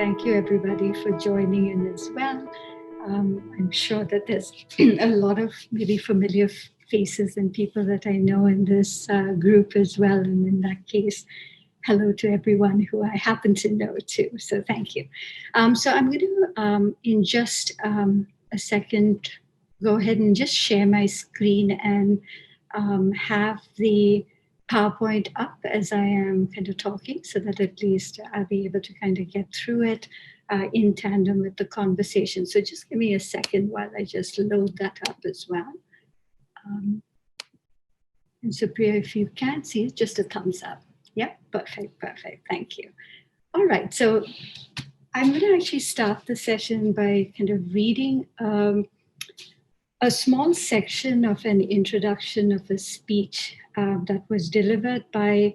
thank you everybody for joining in as well. I'm sure that there's a lot of maybe familiar faces and people that I know in this group as well. And in that case, hello to everyone who I happen to know too. So thank you. So I'm going to, in just a second, go ahead and just share my screen and have the PowerPoint up as I am kind of talking so that at least I'll be able to kind of get through it in tandem with the conversation. So just give me a second while I just load that up as well. And Supriya, if you can't see it, just a thumbs up. Yep, perfect. Thank you. All right, so I'm going to actually start the session by kind of reading a small section of an introduction of a speech that was delivered by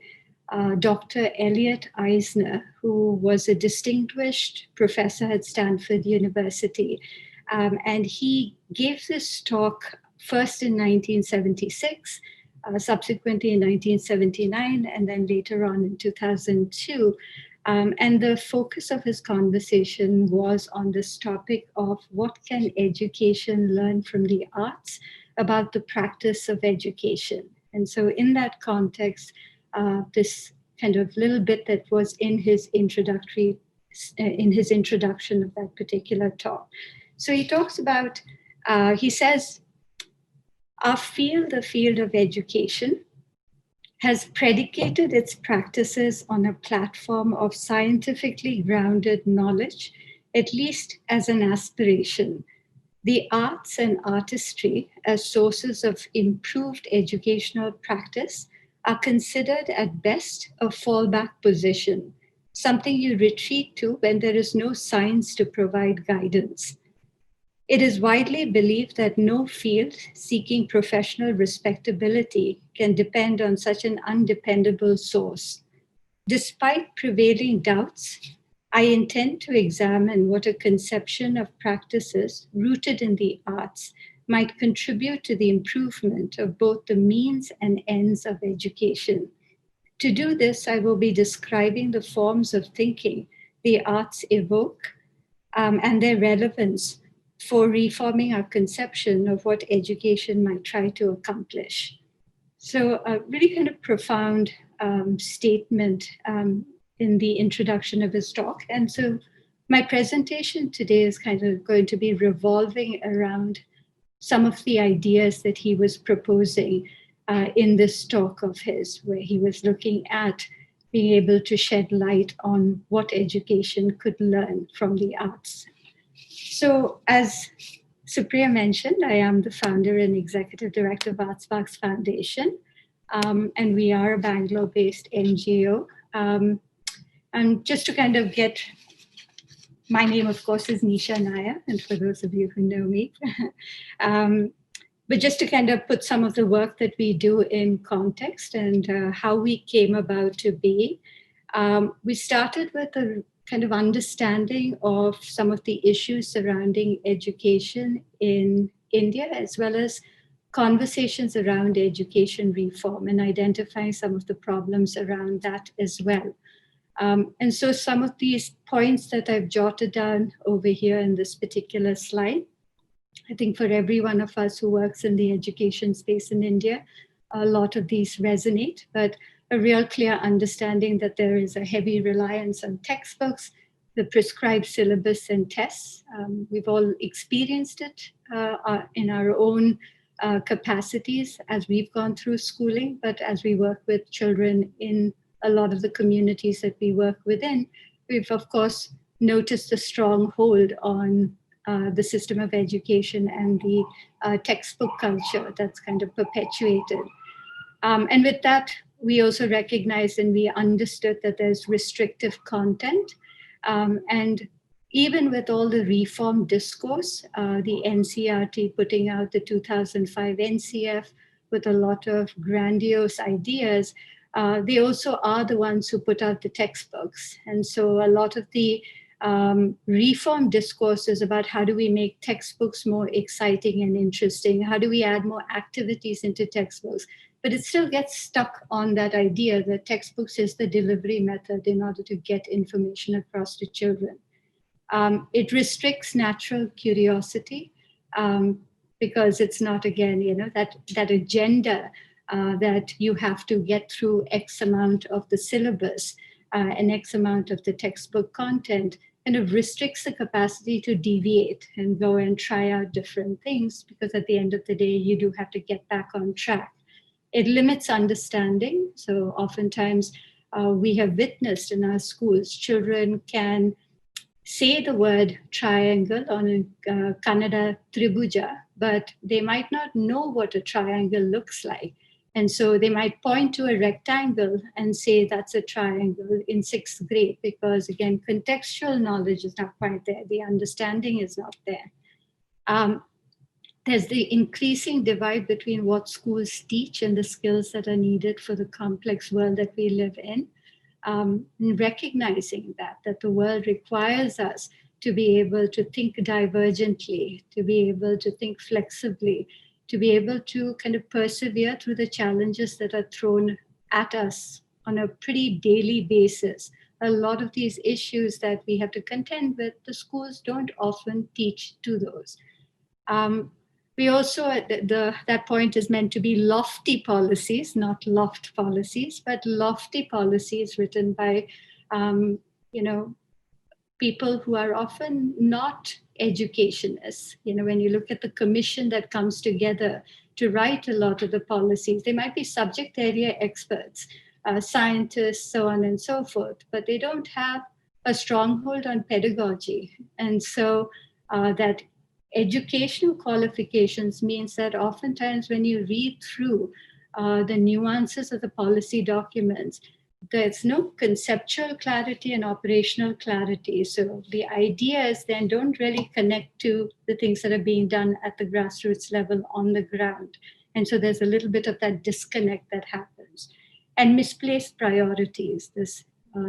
Dr. Elliot Eisner, who was a distinguished professor at Stanford University. And he gave this talk first in 1976, subsequently in 1979, and then later on in 2002. And the focus of his conversation was on this topic of what can education learn from the arts about the practice of education. And so in that context, this kind of little bit that was in his introduction of that particular talk. So he talks about, he says, our field, the field of education, has predicated its practices on a platform of scientifically grounded knowledge, at least as an aspiration. The arts and artistry as sources of improved educational practice are considered at best a fallback position, something you retreat to when there is no science to provide guidance. It is widely believed that no field seeking professional respectability can depend on such an undependable source. Despite prevailing doubts, I intend to examine what a conception of practices rooted in the arts might contribute to the improvement of both the means and ends of education. To do this, I will be describing the forms of thinking the arts evoke and their relevance for reforming our conception of what education might try to accomplish. So a really kind of profound statement in the introduction of his talk. And so my presentation today is kind of going to be revolving around some of the ideas that he was proposing in this talk of his, where he was looking at being able to shed light on what education could learn from the arts. So as Supriya mentioned, I am the founder and executive director of ArtSparks Foundation, and we are a Bangalore-based NGO. And just to kind of get, my name, of course, is Nisha Nair, and for those of you who know me. But just to kind of put some of the work that we do in context and how we came about to be, we started with a kind of understanding of some of the issues surrounding education in India, as well as conversations around education reform and identifying some of the problems around that as well. And so some of these points that I've jotted down over here in this particular slide, I think for every one of us who works in the education space in India, a lot of these resonate, but a real clear understanding that there is a heavy reliance on textbooks, the prescribed syllabus and tests. We've all experienced it in our own capacities as we've gone through schooling, but as we work with children in a lot of the communities that we work within, we've of course noticed a strong hold on the system of education and the textbook culture that's kind of perpetuated. And with that, we also recognized and we understood that there's restrictive content. And even with all the reform discourse, the NCRT putting out the 2005 NCF with a lot of grandiose ideas, they also are the ones who put out the textbooks. And so a lot of the reform discourse is about how do we make textbooks more exciting and interesting? How do we add more activities into textbooks? But it still gets stuck on that idea that textbooks is the delivery method in order to get information across to children. It restricts natural curiosity because it's not, again, that agenda that you have to get through X amount of the syllabus and X amount of the textbook content, kind of restricts the capacity to deviate and go and try out different things, because at the end of the day, you do have to get back on track. It limits understanding. So oftentimes we have witnessed in our schools, children can say the word triangle on a Kannada Tribuja, but they might not know what a triangle looks like. And so they might point to a rectangle and say that's a triangle in sixth grade, because again, contextual knowledge is not quite there. The understanding is not there. There's the increasing divide between what schools teach and the skills that are needed for the complex world that we live in. Recognizing that the world requires us to be able to think divergently, to be able to think flexibly, to be able to kind of persevere through the challenges that are thrown at us on a pretty daily basis. A lot of these issues that we have to contend with, the schools don't often teach to those. We also, that point is meant to be lofty policies, not loft policies, but lofty policies written by, people who are often not educationists. When you look at the commission that comes together to write a lot of the policies, they might be subject area experts, scientists, so on and so forth, but they don't have a stronghold on pedagogy. And so that educational qualifications means that oftentimes when you read through the nuances of the policy documents, there's no conceptual clarity and operational clarity. So the ideas then don't really connect to the things that are being done at the grassroots level on the ground. And so there's a little bit of that disconnect that happens. And misplaced priorities, this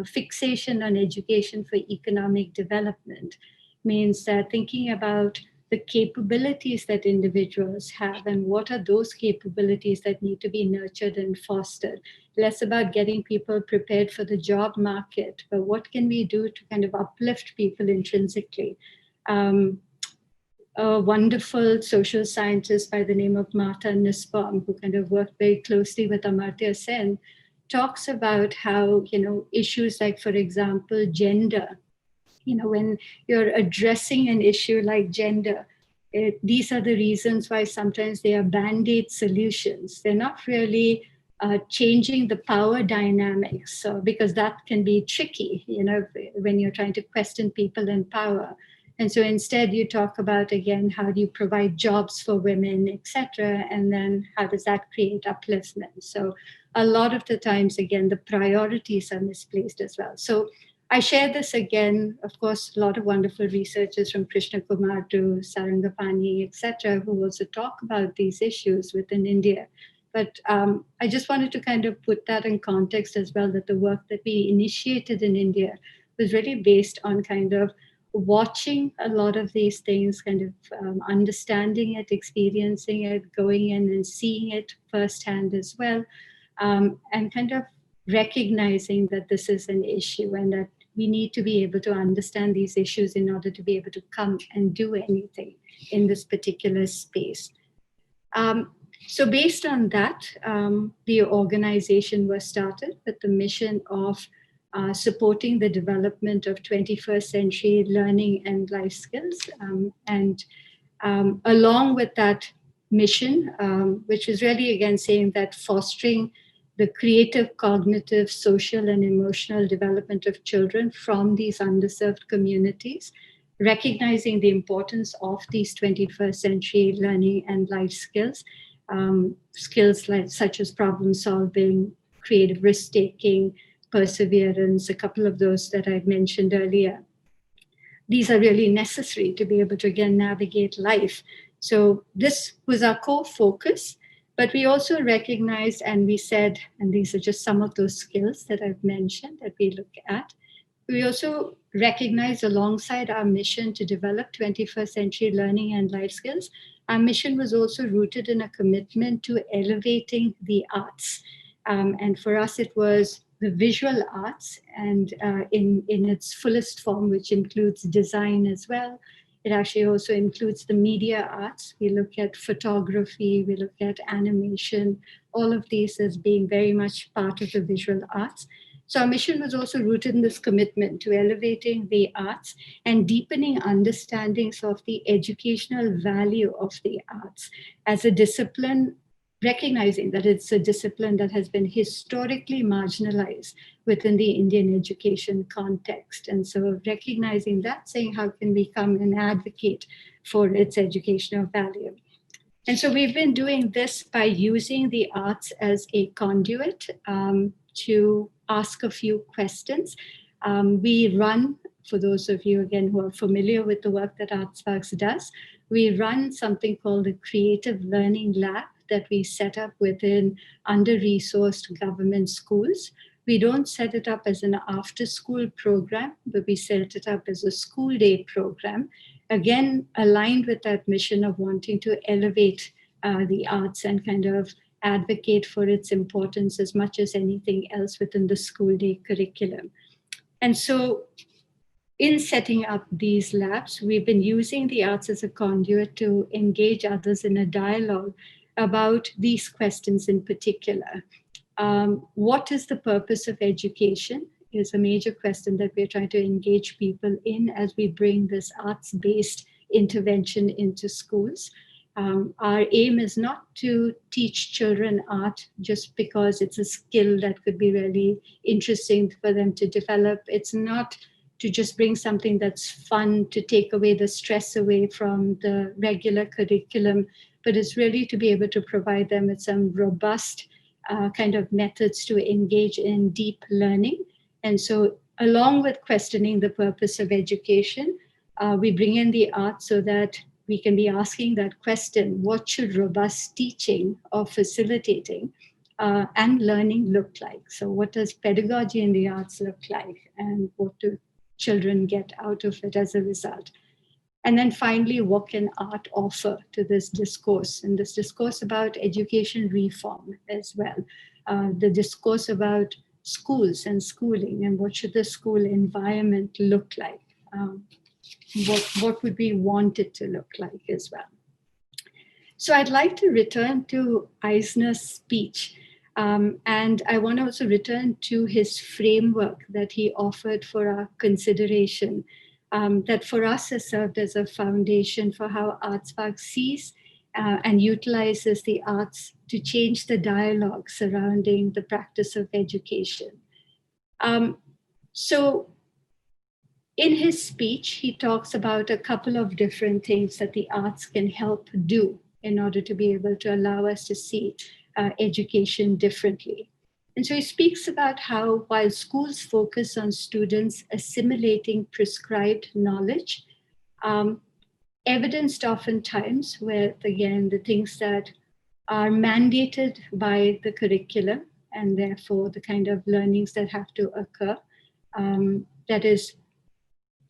fixation on education for economic development, means that thinking about the capabilities that individuals have and what are those capabilities that need to be nurtured and fostered. Less about getting people prepared for the job market, but what can we do to kind of uplift people intrinsically. A wonderful social scientist by the name of Martha Nussbaum, who kind of worked very closely with Amartya Sen, talks about how, issues like, for example, gender, when you're addressing an issue like gender, these are the reasons why sometimes they are band-aid solutions. They're not really changing the power dynamics, because that can be tricky, when you're trying to question people in power. And so instead you talk about, again, how do you provide jobs for women, etc., and then how does that create upliftment? So a lot of the times, again, the priorities are misplaced as well. So I share this again, of course, a lot of wonderful researchers from Krishna Kumar to Sarangapani, etc., who also talk about these issues within India. But I just wanted to kind of put that in context as well, that the work that we initiated in India was really based on kind of watching a lot of these things, kind of understanding it, experiencing it, going in and seeing it firsthand as well, and kind of recognizing that this is an issue and that we need to be able to understand these issues in order to be able to come and do anything in this particular space. So based on that, the organization was started with the mission of supporting the development of 21st century learning and life skills. And along with that mission, which is really, again, saying that fostering the creative, cognitive, social, and emotional development of children from these underserved communities, recognizing the importance of these 21st century learning and life skills, skills such as problem solving, creative risk-taking, perseverance, a couple of those that I mentioned earlier. These are really necessary to be able to, again, navigate life. So this was our core focus. But we also recognized, and we said, and these are just some of those skills that I've mentioned that we look at, we also recognized, alongside our mission to develop 21st century learning and life skills, our mission was also rooted in a commitment to elevating the arts. And for us, it was the visual arts and in its fullest form, which includes design as well. It actually also includes the media arts. We look at photography, we look at animation, all of these as being very much part of the visual arts. So our mission was also rooted in this commitment to elevating the arts and deepening understandings of the educational value of the arts as a discipline, recognizing that it's a discipline that has been historically marginalized within the Indian education context. And so recognizing that, saying how can we come and advocate for its educational value. And so we've been doing this by using the arts as a conduit to ask a few questions. We run, for those of you again who are familiar with the work that ArtSparks does, we run something called the Creative Learning Lab that we set up within under-resourced government schools. We don't set it up as an after-school program, but we set it up as a school day program, again, aligned with that mission of wanting to elevate the arts and kind of advocate for its importance as much as anything else within the school day curriculum. And so in setting up these labs, we've been using the arts as a conduit to engage others in a dialogue about these questions in particular. What is the purpose of education is a major question that we're trying to engage people in as we bring this arts-based intervention into schools. Our aim is not to teach children art just because it's a skill that could be really interesting for them to develop. It's not to just bring something that's fun to take away the stress away from the regular curriculum, but it's really to be able to provide them with some robust kind of methods to engage in deep learning. And so along with questioning the purpose of education, we bring in the art so that we can be asking that question, what should robust teaching or facilitating and learning look like? So what does pedagogy in the arts look like? And what do children get out of it as a result? And then finally, what can art offer to this discourse? And this discourse about education reform as well. The discourse about schools and schooling and what should the school environment look like? What would we want it to look like as well? So I'd like to return to Eisner's speech. And I want to also return to his framework that he offered for our consideration, that for us has served as a foundation for how ArtSparks sees and utilizes the arts to change the dialogue surrounding the practice of education. So in his speech, he talks about a couple of different things that the arts can help do in order to be able to allow us to see education differently. And so he speaks about how while schools focus on students assimilating prescribed knowledge, evidenced oftentimes with, again, the things that are mandated by the curriculum and therefore the kind of learnings that have to occur, that is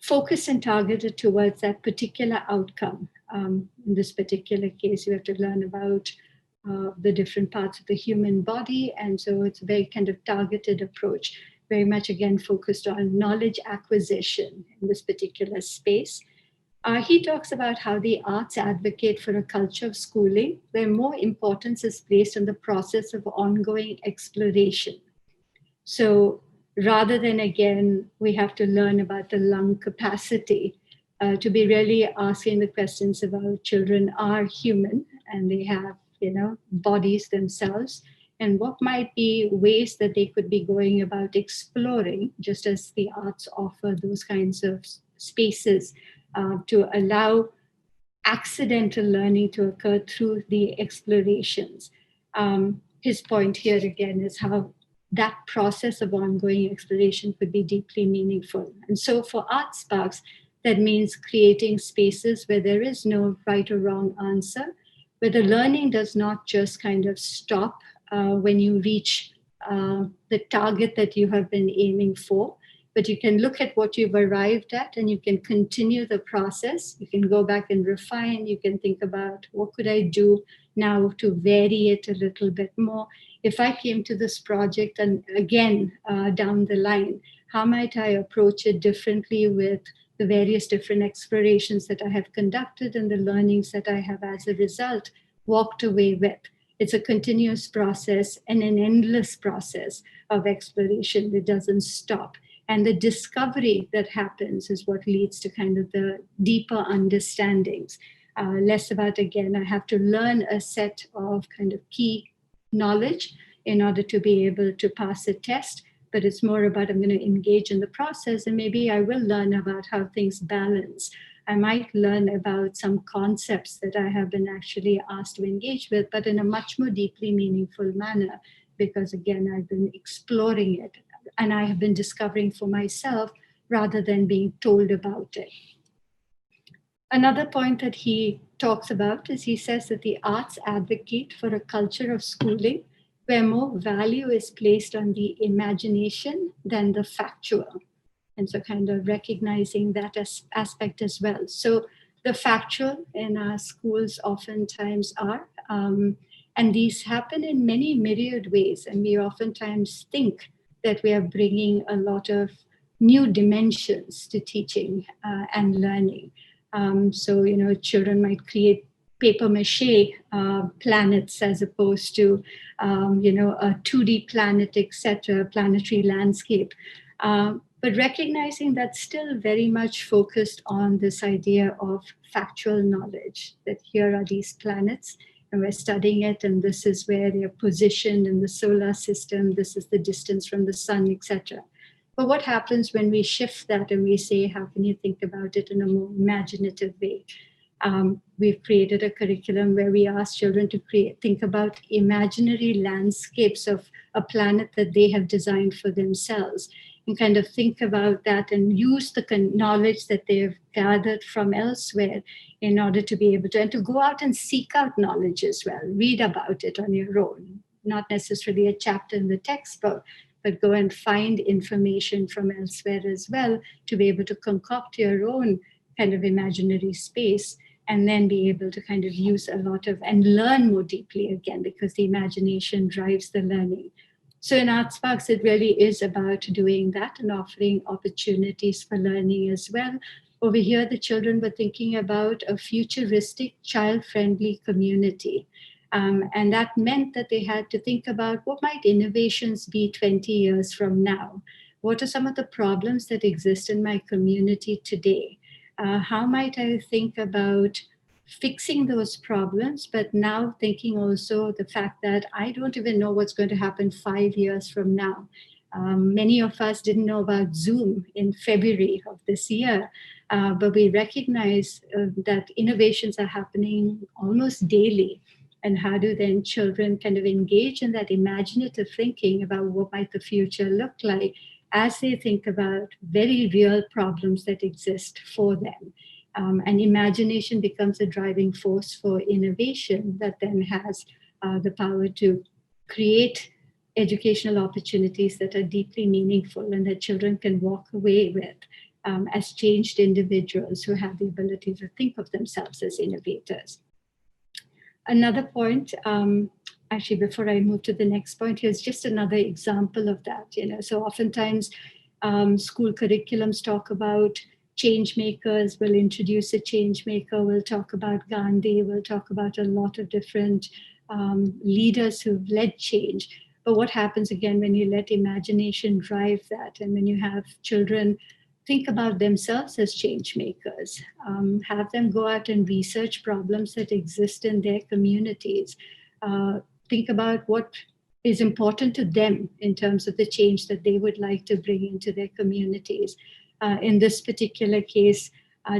focused and targeted towards that particular outcome. In this particular case, you have to learn about the different parts of the human body. And so it's a very kind of targeted approach, very much again focused on knowledge acquisition in this particular space. He talks about how the arts advocate for a culture of schooling where more importance is placed on the process of ongoing exploration. So rather than, again, we have to learn about the lung capacity, to be really asking the questions about children are human and they have, bodies themselves, and what might be ways that they could be going about exploring, just as the arts offer those kinds of spaces to allow accidental learning to occur through the explorations. His point here again is how that process of ongoing exploration could be deeply meaningful. And so for ArtSparks, that means creating spaces where there is no right or wrong answer, where the learning does not just kind of stop when you reach the target that you have been aiming for, but you can look at what you've arrived at and you can continue the process. You can go back and refine. You can think about what could I do now to vary it a little bit more. If I came to this project and again down the line, how might I approach it differently with the various different explorations that I have conducted and the learnings that I have as a result walked away with. It's a continuous process and an endless process of exploration that doesn't stop. And the discovery that happens is what leads to kind of the deeper understandings. Less about, again, I have to learn a set of kind of key knowledge in order to be able to pass a test, but it's more about I'm going to engage in the process and maybe I will learn about how things balance. I might learn about some concepts that I have been actually asked to engage with, but in a much more deeply meaningful manner, because again, I've been exploring it and I have been discovering for myself rather than being told about it. Another point that he talks about is he says that the arts advocate for a culture of schooling where more value is placed on the imagination than the factual. And so kind of recognizing that aspect as well. So the factual in our schools oftentimes are, and these happen in many myriad ways. And we oftentimes think that we are bringing a lot of new dimensions to teaching and learning. So, children might create paper mache planets as opposed to, a 2D planet, etc., planetary landscape. But recognizing that's still very much focused on this idea of factual knowledge, that here are these planets and we're studying it and this is where they're positioned in the solar system, this is the distance from the sun, etc. But what happens when we shift that and we say, how can you think about it in a more imaginative way? We've created a curriculum where we ask children to think about imaginary landscapes of a planet that they have designed for themselves, and kind of think about that and use the knowledge that they've gathered from elsewhere in order to be able to, and to go out and seek out knowledge as well, read about it on your own, not necessarily a chapter in the textbook, but go and find information from elsewhere as well to be able to concoct your own kind of imaginary space and then be able to kind of use a lot of, and learn more deeply again, because the imagination drives the learning. So in ArtSparks, it really is about doing that and offering opportunities for learning as well. Over here, the children were thinking about a futuristic, child-friendly community. And that meant that they had to think about what might innovations be 20 years from now? What are some of the problems that exist in my community today? How might I think about fixing those problems, but now thinking also the fact that I don't even know what's going to happen 5 years from now. Many of us didn't know about Zoom in February of this year, but we recognize that innovations are happening almost daily. And how do then children kind of engage in that imaginative thinking about what might the future look like as they think about very real problems that exist for them. And imagination becomes a driving force for innovation that then has the power to create educational opportunities that are deeply meaningful and that children can walk away with as changed individuals who have the ability to think of themselves as innovators. Another point, actually, before I move to the next point, here's just another example of that. So oftentimes school curriculums talk about change makers, will introduce a change maker, we'll talk about Gandhi, we'll talk about a lot of different leaders who've led change. But what happens again when you let imagination drive that, and when you have children think about themselves as change makers, have them go out and research problems that exist in their communities, think about what is important to them in terms of the change that they would like to bring into their communities. In this particular case,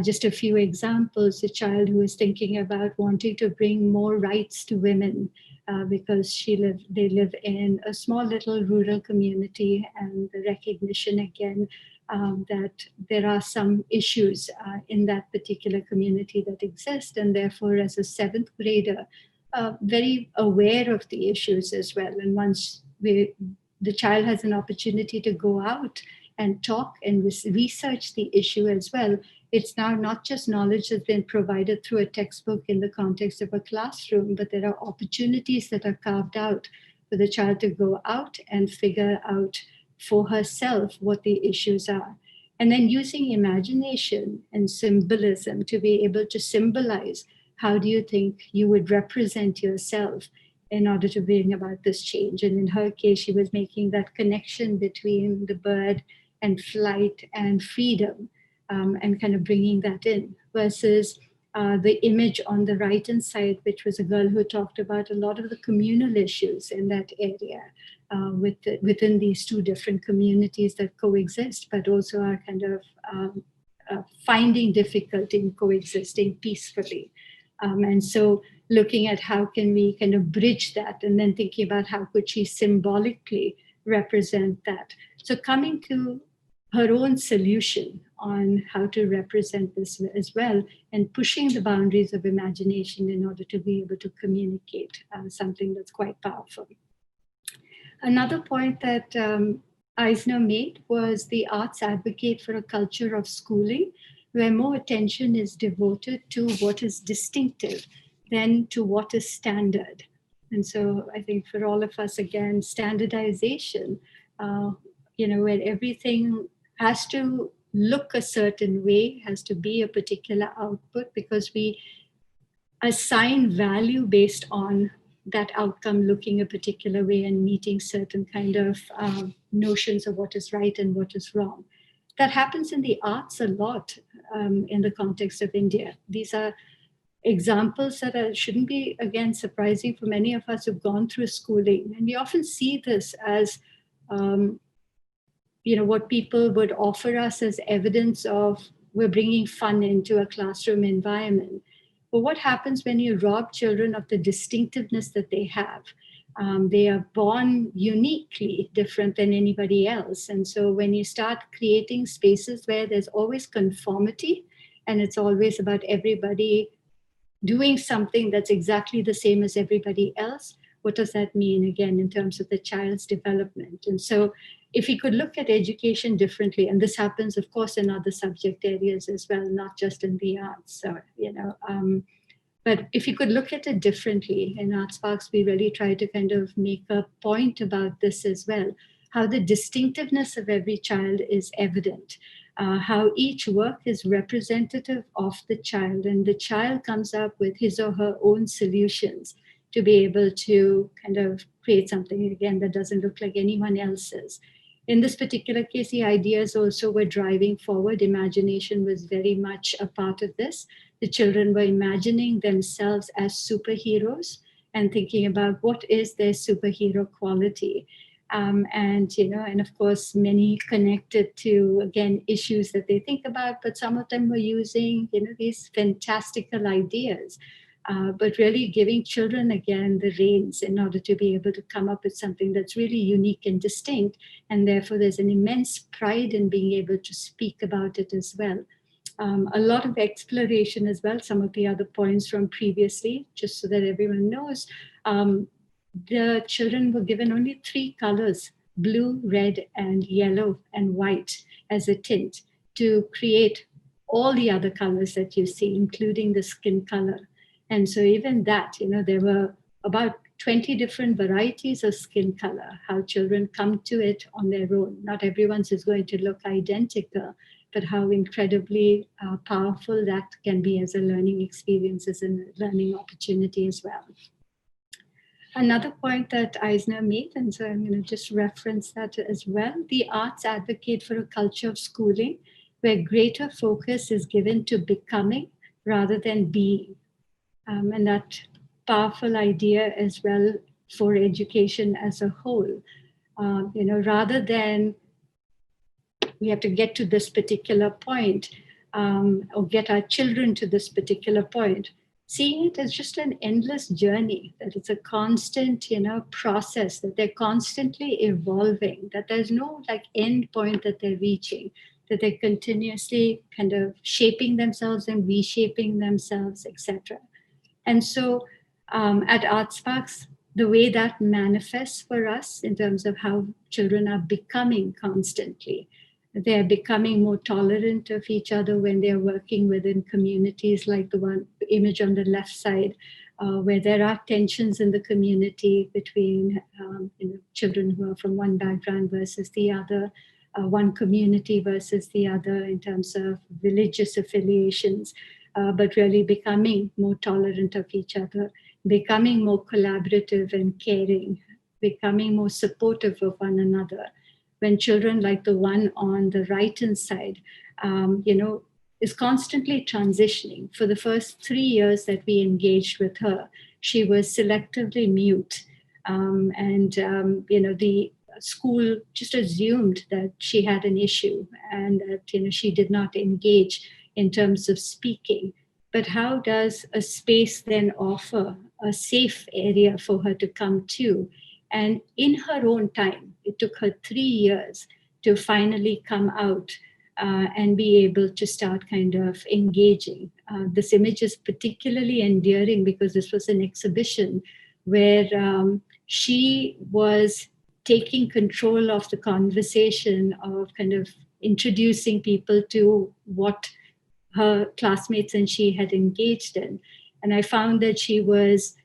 just a few examples, a child who is thinking about wanting to bring more rights to women because they live in a small little rural community, and the recognition again that there are some issues in that particular community that exist, and therefore as a 7th grader, very aware of the issues as well. And once the child has an opportunity to go out and talk and research the issue as well. It's now not just knowledge that's been provided through a textbook in the context of a classroom, but there are opportunities that are carved out for the child to go out and figure out for herself what the issues are. And then using imagination and symbolism to be able to symbolize how do you think you would represent yourself in order to bring about this change. And in her case, she was making that connection between the bird and flight and freedom, and kind of bringing that in, versus the image on the right-hand side, which was a girl who talked about a lot of the communal issues in that area within these two different communities that coexist, but also are kind of finding difficulty in coexisting peacefully. And so looking at how can we kind of bridge that, and then thinking about how could she symbolically represent that. So coming to her own solution on how to represent this as well, and pushing the boundaries of imagination in order to be able to communicate something that's quite powerful. Another point that Eisner made was the arts advocate for a culture of schooling where more attention is devoted to what is distinctive than to what is standard. And so I think for all of us, again, standardization, where everything has to look a certain way, has to be a particular output, because we assign value based on that outcome looking a particular way and meeting certain kind of notions of what is right and what is wrong. That happens in the arts a lot in the context of India. These are examples that shouldn't be, again, surprising for many of us who've gone through schooling. And we often see this as, what people would offer us as evidence of we're bringing fun into a classroom environment. But what happens when you rob children of the distinctiveness that they have? They are born uniquely different than anybody else. And so when you start creating spaces where there's always conformity, and it's always about everybody doing something that's exactly the same as everybody else, what does that mean, again, in terms of the child's development? And so if we could look at education differently, and this happens, of course, in other subject areas as well, not just in the arts, but if you could look at it differently, in ArtSparks, we really try to kind of make a point about this as well, how the distinctiveness of every child is evident, how each work is representative of the child, and the child comes up with his or her own solutions to be able to kind of create something, again, that doesn't look like anyone else's. In this particular case, the ideas also were driving forward. Imagination was very much a part of this. The children were imagining themselves as superheroes and thinking about what is their superhero quality. And of course, many connected to, again, issues that they think about, but some of them were using, these fantastical ideas. But really giving children, again, the reins in order to be able to come up with something that's really unique and distinct. And therefore, there's an immense pride in being able to speak about it as well. A lot of exploration as well, some of the other points from previously, just so that everyone knows. The children were given only 3 colors, blue, red, and yellow and white as a tint to create all the other colors that you see, including the skin color. And so even that, there were about 20 different varieties of skin color, how children come to it on their own. Not everyone's is going to look identical, but how incredibly powerful that can be as a learning experience, as a learning opportunity as well. Another point that Eisner made, and so I'm going to just reference that as well, the arts advocate for a culture of schooling where greater focus is given to becoming rather than being. And that powerful idea as well for education as a whole, rather than we have to get to this particular point or get our children to this particular point, seeing it as just an endless journey, that it's a constant, process, that they're constantly evolving, that there's no end point that they're reaching, that they're continuously kind of shaping themselves and reshaping themselves, etc. And so at ArtSparks, the way that manifests for us in terms of how children are becoming constantly, They're becoming more tolerant of each other when they're working within communities like the one image on the left side, where there are tensions in the community between children who are from one background versus the other, one community versus the other in terms of religious affiliations, but really becoming more tolerant of each other, becoming more collaborative and caring, becoming more supportive of one another. When children like the one on the right-hand side, is constantly transitioning. For the first 3 years that we engaged with her, she was selectively mute. The school just assumed that she had an issue and that, she did not engage in terms of speaking. But how does a space then offer a safe area for her to come to? And in her own time, it took her 3 years to finally come out and be able to start kind of engaging. This image is particularly endearing because this was an exhibition where she was taking control of the conversation of kind of introducing people to what her classmates and she had engaged in. And I found that she was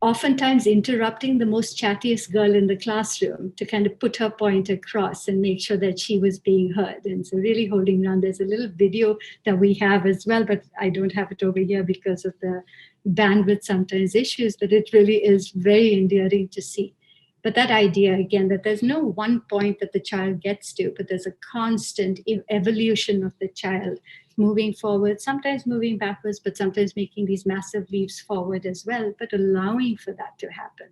oftentimes interrupting the most chattiest girl in the classroom to kind of put her point across and make sure that she was being heard. And so really holding around, there's a little video that we have as well, but I don't have it over here because of the bandwidth sometimes issues, but it really is very endearing to see. But that idea, again, that there's no one point that the child gets to, but there's a constant evolution of the child moving forward, sometimes moving backwards, but sometimes making these massive leaps forward as well, but allowing for that to happen.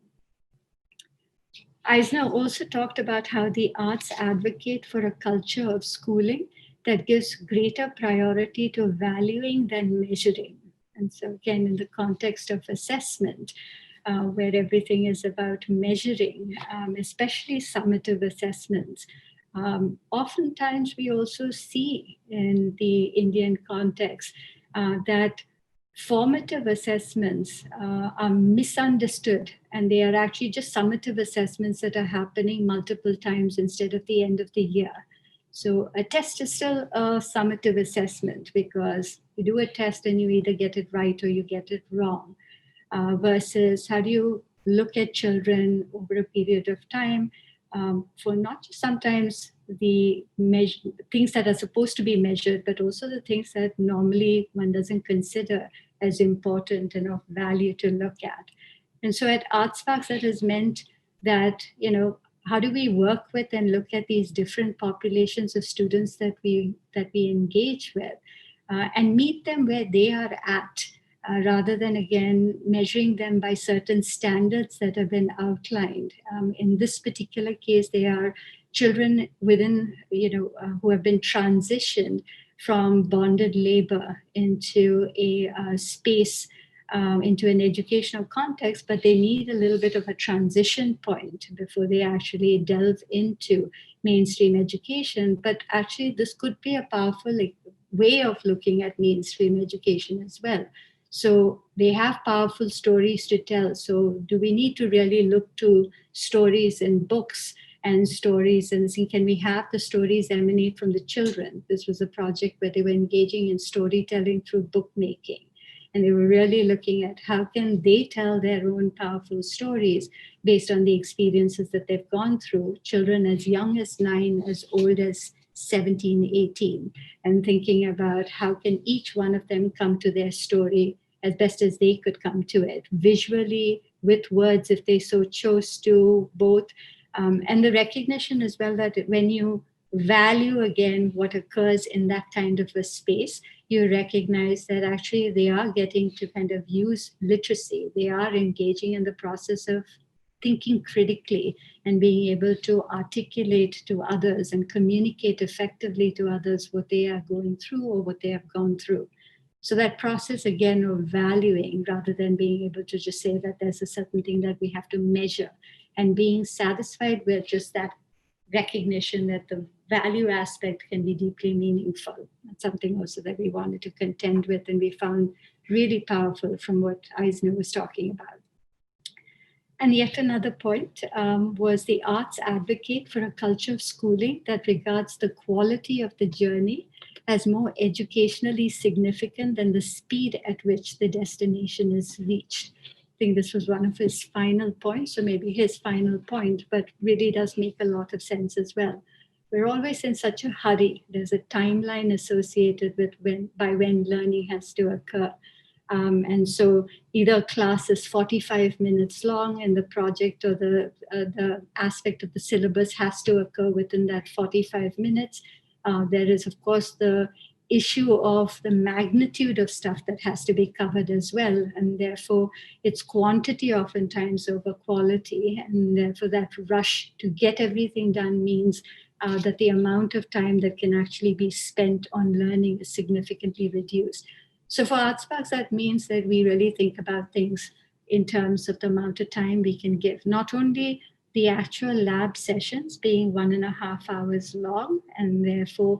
Eisner also talked about how the arts advocate for a culture of schooling that gives greater priority to valuing than measuring. And so again, in the context of assessment, where everything is about measuring, especially summative assessments. Oftentimes, we also see in the Indian context that formative assessments are misunderstood, and they are actually just summative assessments that are happening multiple times instead of the end of the year. So a test is still a summative assessment because you do a test and you either get it right or you get it wrong. Versus how do you look at children over a period of time for not just sometimes the things that are supposed to be measured, but also the things that normally one doesn't consider as important and of value to look at. And so at ArtSparks, that has meant that, how do we work with and look at these different populations of students that we engage with and meet them where they are at? Rather than, again, measuring them by certain standards that have been outlined. In this particular case, they are children within, who have been transitioned from bonded labor into a space, into an educational context, but they need a little bit of a transition point before they actually delve into mainstream education. But actually, this could be a powerful way of looking at mainstream education as well. So they have powerful stories to tell. So do we need to really look to stories in books and stories and see, can we have the stories emanate from the children? This was a project where they were engaging in storytelling through bookmaking. And they were really looking at how can they tell their own powerful stories based on the experiences that they've gone through, children as young as 9, as old as 17, 18, and thinking about how can each one of them come to their story as best as they could come to it, visually, with words, if they so chose to, both. And the recognition as well that when you value, again, what occurs in that kind of a space, you recognize that actually they are getting to kind of use literacy. They are engaging in the process of thinking critically and being able to articulate to others and communicate effectively to others what they are going through or what they have gone through. So that process, again, of valuing rather than being able to just say that there's a certain thing that we have to measure and being satisfied with just that recognition that the value aspect can be deeply meaningful. That's something also that we wanted to contend with and we found really powerful from what Eisner was talking about. And yet another point was the arts advocate for a culture of schooling that regards the quality of the journey as more educationally significant than the speed at which the destination is reached. I think this was one of his final points, or maybe his final point, but really does make a lot of sense as well. We're always in such a hurry. There's a timeline associated with when learning has to occur. And so either a class is 45 minutes long and the project or the aspect of the syllabus has to occur within that 45 minutes. There is, of course, the issue of the magnitude of stuff that has to be covered as well. And therefore, it's quantity oftentimes over quality. And therefore, that rush to get everything done means that the amount of time that can actually be spent on learning is significantly reduced. So for ArtSparks, that means that we really think about things in terms of the amount of time we can give, not only the actual lab sessions being 1.5 hours long, and therefore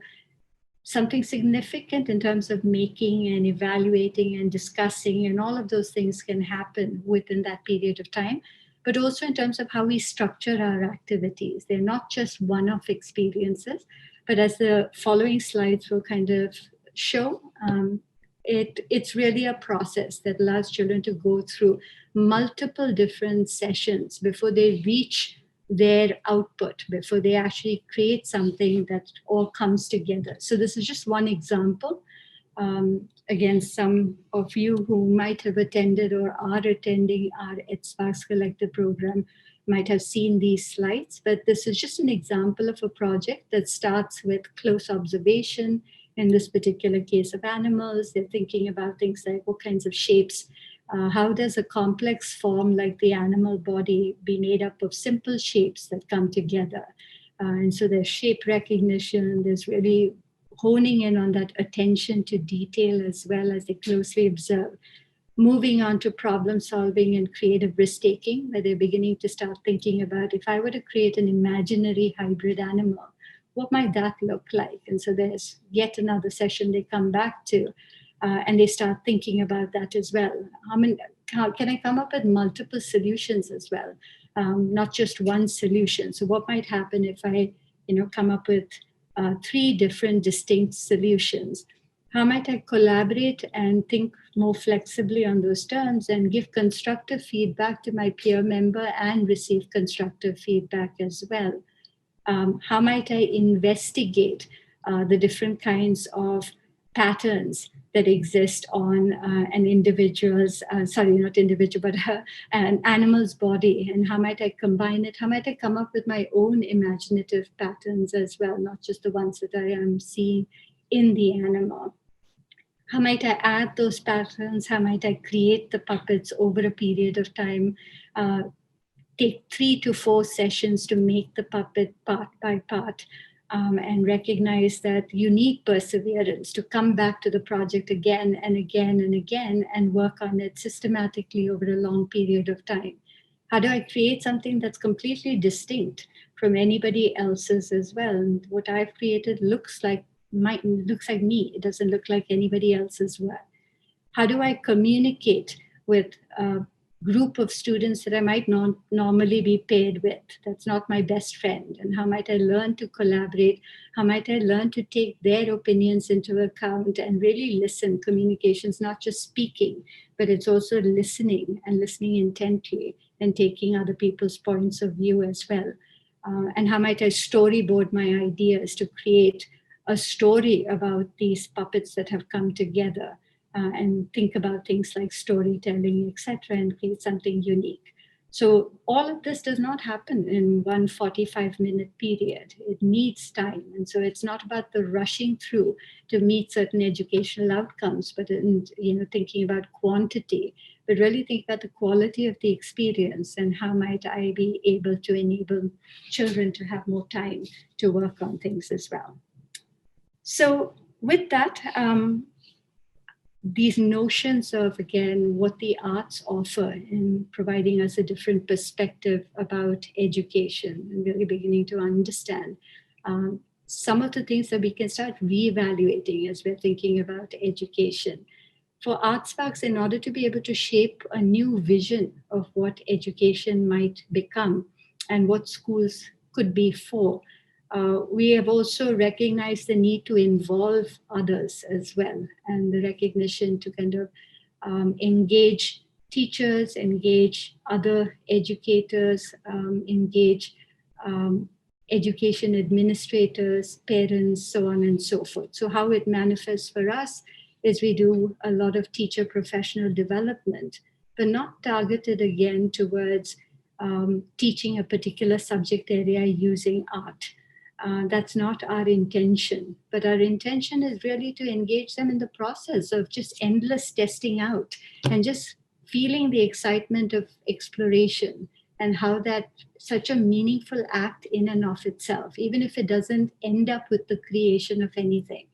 something significant in terms of making and evaluating and discussing, and all of those things can happen within that period of time, but also in terms of how we structure our activities. They're not just one-off experiences, but as the following slides will kind of show, it's really a process that allows children to go through multiple different sessions before they reach their output, before they actually create something that all comes together. So this is just one example. Again, some of you who might have attended or are attending our ArtSparks Collective program might have seen these slides, but this is just an example of a project that starts with close observation. In this particular case of animals, they're thinking about things like what kinds of shapes, how does a complex form like the animal body be made up of simple shapes that come together? And so there's shape recognition, there's really honing in on that attention to detail as well as they closely observe. Moving on to problem solving and creative risk taking, where they're beginning to start thinking about, if I were to create an imaginary hybrid animal, what might that look like? And so there's yet another session they come back to, and they start thinking about that as well. How can I come up with multiple solutions as well, not just one solution? So what might happen if I, come up with 3 different distinct solutions? How might I collaborate and think more flexibly on those terms and give constructive feedback to my peer member and receive constructive feedback as well? How might I investigate the different kinds of patterns that exist on an individual's, not individual, but an animal's body? And how might I combine it? How might I come up with my own imaginative patterns as well, not just the ones that I am seeing in the animal? How might I add those patterns? How might I create the puppets over a period of time? Take 3 to 4 sessions to make the puppet part by part, and recognize that you need perseverance to come back to the project again and again and again and work on it systematically over a long period of time. How do I create something that's completely distinct from anybody else's as well? And what I've created looks like me. It doesn't look like anybody else's work. How do I communicate with group of students that I might not normally be paired with? That's not my best friend. And how might I learn to collaborate? How might I learn to take their opinions into account and really listen? Communication's not just speaking, but it's also listening and listening intently and taking other people's points of view as well. And how might I storyboard my ideas to create a story about these puppets that have come together? And think about things like storytelling, etc., and create something unique. So all of this does not happen in one 45-minute period. It needs time. And so it's not about the rushing through to meet certain educational outcomes, but thinking about quantity, but really think about the quality of the experience and how might I be able to enable children to have more time to work on things as well. So with that, these notions of, again, what the arts offer in providing us a different perspective about education and really beginning to understand some of the things that we can start reevaluating as we're thinking about education. for ArtSparks, in order to be able to shape a new vision of what education might become and what schools could be for, we have also recognized the need to involve others as well, and the recognition to kind of engage teachers, engage other educators, engage education administrators, parents, so on and so forth. So how it manifests for us is we do a lot of teacher professional development, but not targeted again towards teaching a particular subject area using art. That's not our intention, but our intention is really to engage them in the process of just endless testing out and just feeling the excitement of exploration and how that such a meaningful act in and of itself, even if it doesn't end up with the creation of anything.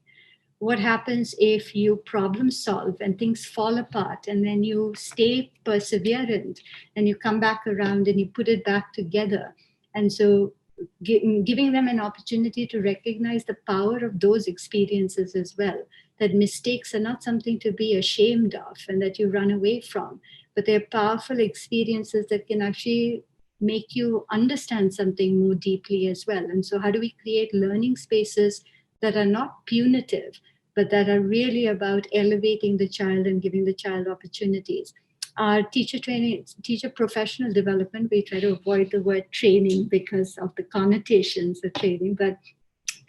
What happens if you problem solve and things fall apart and then you stay perseverant and you come back around and you put it back together? And so giving them an opportunity to recognize the power of those experiences as well, that mistakes are not something to be ashamed of and that you run away from, but they're powerful experiences that can actually make you understand something more deeply as well. And so how do we create learning spaces that are not punitive, but that are really about elevating the child and giving the child opportunities? Our teacher training, teacher professional development, we try to avoid the word training because of the connotations of training, but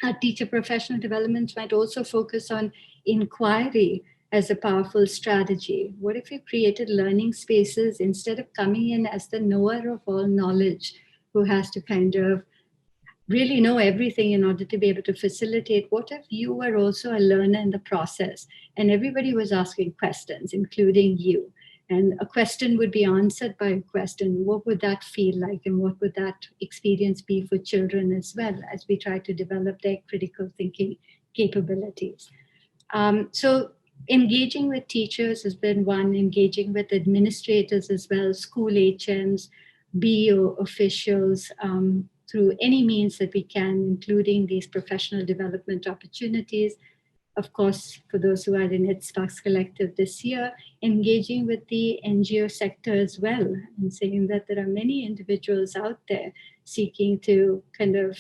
our teacher professional development might also focus on inquiry as a powerful strategy. What if you created learning spaces instead of coming in as the knower of all knowledge, who has to kind of really know everything in order to be able to facilitate? What if you were also a learner in the process and everybody was asking questions, including you? And a question would be answered by a question. What would that feel like? And what would that experience be for children as well, as we try to develop their critical thinking capabilities? So engaging with teachers has been one, engaging with administrators as well, school HMs, BO officials, through any means that we can, including these professional development opportunities. Of course, for those who are in ArtSparks Collective this year, engaging with the NGO sector as well, and saying that there are many individuals out there seeking to kind of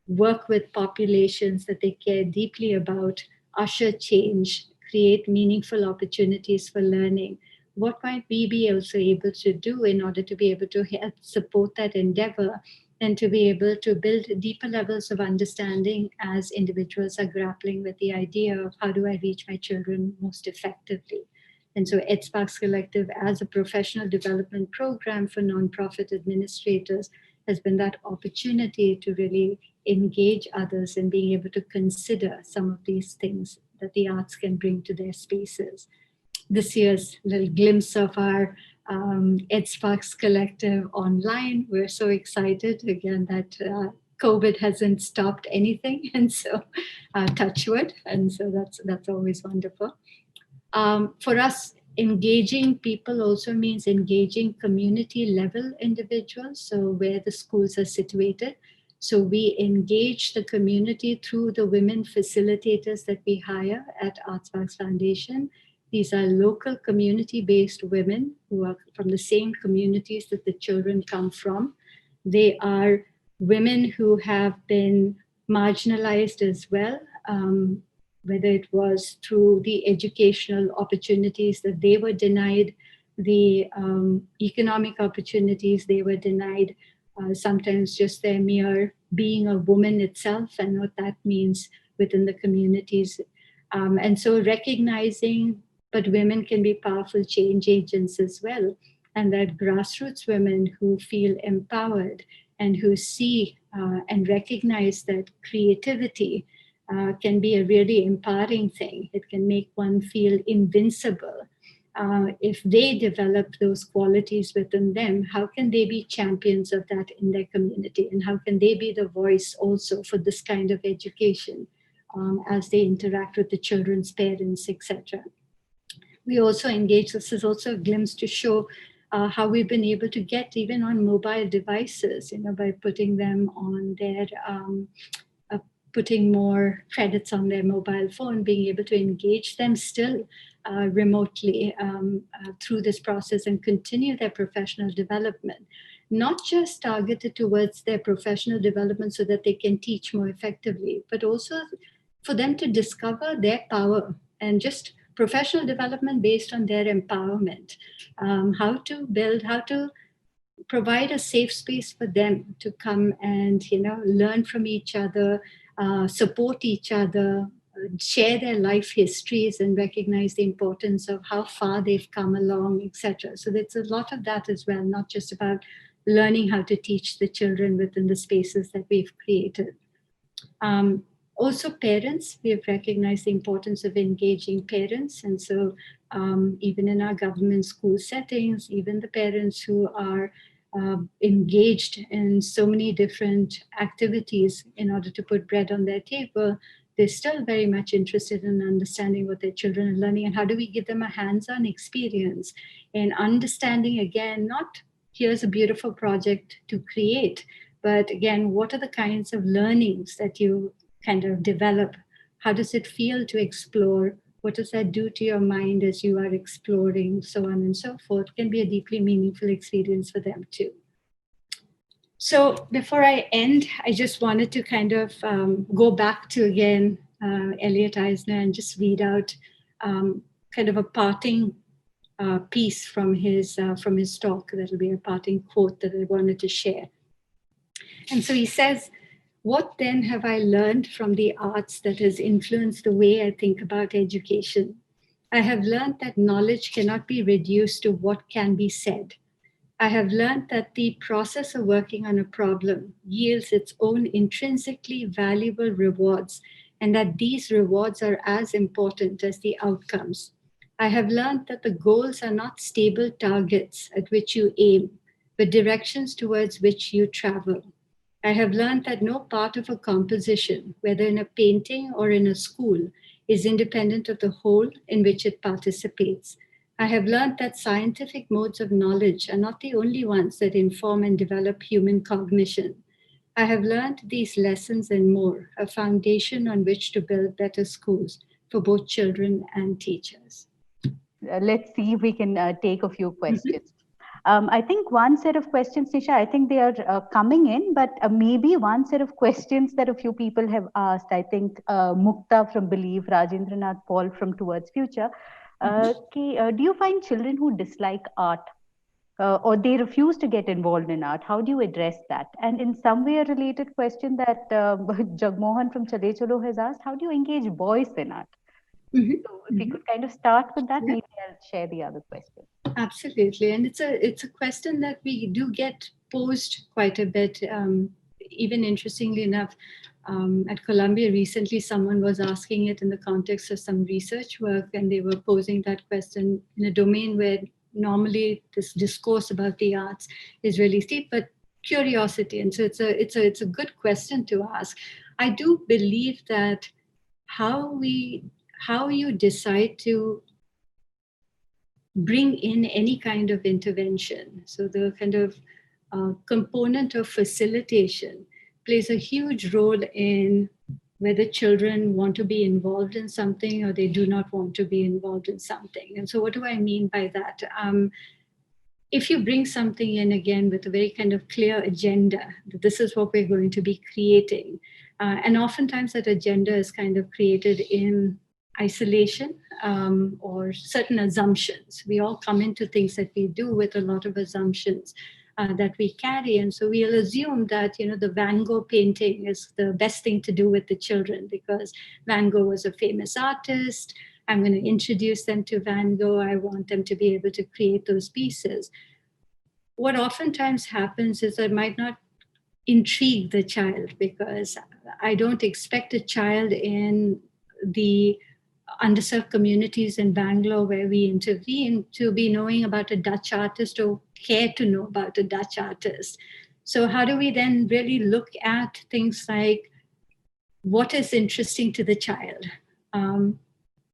work with populations that they care deeply about, usher change, create meaningful opportunities for learning. What might we be also able to do in order to be able to help support that endeavor and to be able to build deeper levels of understanding as individuals are grappling with the idea of how do I reach my children most effectively? And so ArtSparks Collective, as a professional development program for nonprofit administrators, has been that opportunity to really engage others in being able to consider some of these things that the arts can bring to their spaces. This year's little glimpse of our ArtSparks Collective online. We're so excited again that COVID hasn't stopped anything, and so touch wood, and so that's always wonderful. For us, engaging people also means engaging community level individuals, so where the schools are situated. So we engage the community through the women facilitators that we hire at ArtSparks Foundation. These are local community-based women who are from the same communities that the children come from. They are women who have been marginalized as well, whether it was through the educational opportunities that they were denied, the economic opportunities they were denied, sometimes just their mere being a woman itself and what that means within the communities. And so recognizing, but women can be powerful change agents as well. And that grassroots women who feel empowered and who see and recognize that creativity can be a really empowering thing. It can make one feel invincible. If they develop those qualities within them, how can they be champions of that in their community? And how can they be the voice also for this kind of education as they interact with the children's parents, etc.? We also engage, this is also a glimpse to show how we've been able to get even on mobile devices, by putting them on their, putting more credits on their mobile phone, being able to engage them still remotely through this process and continue their professional development, not just targeted towards their professional development so that they can teach more effectively, but also for them to discover their power and just professional development based on their empowerment, how to build, how to provide a safe space for them to come and learn from each other, support each other, share their life histories and recognize the importance of how far they've come along, etc. So there's a lot of that as well, not just about learning how to teach the children within the spaces that we've created. Also, parents, we have recognized the importance of engaging parents. And so even in our government school settings, even the parents who are engaged in so many different activities in order to put bread on their table, they're still very much interested in understanding what their children are learning and how do we give them a hands-on experience and understanding, again, not here's a beautiful project to create, but again, what are the kinds of learnings that you kind of develop? How does it feel to explore? What does that do to your mind as you are exploring, so on and so forth? It can be a deeply meaningful experience for them too. So before I end, I just wanted to kind of go back to, again, Elliot Eisner and just read out kind of a parting piece from his talk. That'll be a parting quote that I wanted to share. And so he says, "What then have I learned from the arts that has influenced the way I think about education? I have learned that knowledge cannot be reduced to what can be said. I have learned that the process of working on a problem yields its own intrinsically valuable rewards, and that these rewards are as important as the outcomes. I have learned that the goals are not stable targets at which you aim, but directions towards which you travel. I have learned that no part of a composition, whether in a painting or in a school, is independent of the whole in which it participates. I have learned that scientific modes of knowledge are not the only ones that inform and develop human cognition. I have learned these lessons and more, a foundation on which to build better schools for both children and teachers." Let's see if we can take a few questions. I think one set of questions, Nisha, I think they are coming in, but maybe one set of questions that a few people have asked. I think Mukta from Believe, Rajendranath Paul from Towards Future. Do you find children who dislike art or they refuse to get involved in art? How do you address that? And in some way, a related question that Jagmohan from Chale Chalo has asked, how do you engage boys in art? So if you could kind of start with that, maybe I'll share the other question. Absolutely. And it's a question that we do get posed quite a bit. Even interestingly enough, at Columbia recently, someone was asking it in the context of some research work, and they were posing that question in a domain where normally this discourse about the arts is really steep, but curiosity. And so it's a good question to ask. I do believe that how you decide to bring in any kind of intervention, so the kind of component of facilitation plays a huge role in whether children want to be involved in something or they do not want to be involved in something. And so what do I mean by that? If you bring something in, again, with a very kind of clear agenda, that this is what we're going to be creating, and oftentimes that agenda is kind of created in isolation or certain assumptions. We all come into things that we do with a lot of assumptions that we carry. And so we'll assume that, the Van Gogh painting is the best thing to do with the children because Van Gogh was a famous artist. I'm going to introduce them to Van Gogh. I want them to be able to create those pieces. What oftentimes happens is that might not intrigue the child, because I don't expect a child in the underserved communities in Bangalore where we intervene to be knowing about a Dutch artist or care to know about a Dutch artist. So how do we then really look at things like what is interesting to the child?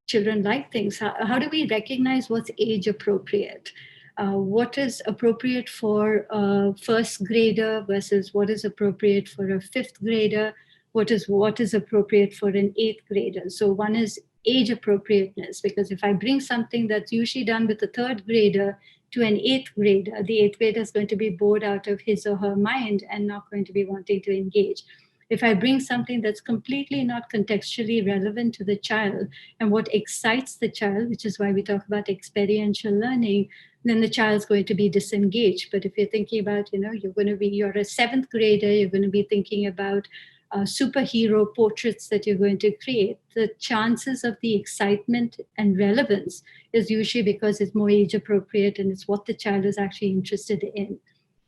Children like things. How do we recognize what's age appropriate? What is appropriate for a first grader versus what is appropriate for a fifth grader? What is appropriate for an eighth grader? So one is age appropriateness, because if I bring something that's usually done with a third grader to an eighth grader, the eighth grader is going to be bored out of his or her mind and not going to be wanting to engage. If I bring something that's completely not contextually relevant to the child and what excites the child, which is why we talk about experiential learning, then the child's going to be disengaged. But if you're thinking about, you're a seventh grader, you're going to be thinking about superhero portraits that you're going to create, the chances of the excitement and relevance is usually because it's more age appropriate and it's what the child is actually interested in.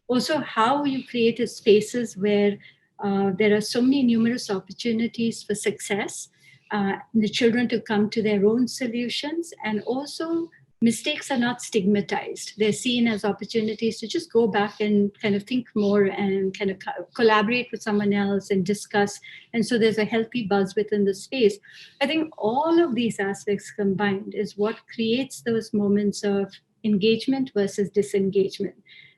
Also, how you create spaces where there are so many numerous opportunities for success, the children to come to their own solutions, and also mistakes are not stigmatized. They're seen as opportunities to just go back and kind of think more and kind of collaborate with someone else and discuss. And so there's a healthy buzz within the space. I think all of these aspects combined is what creates those moments of engagement versus disengagement.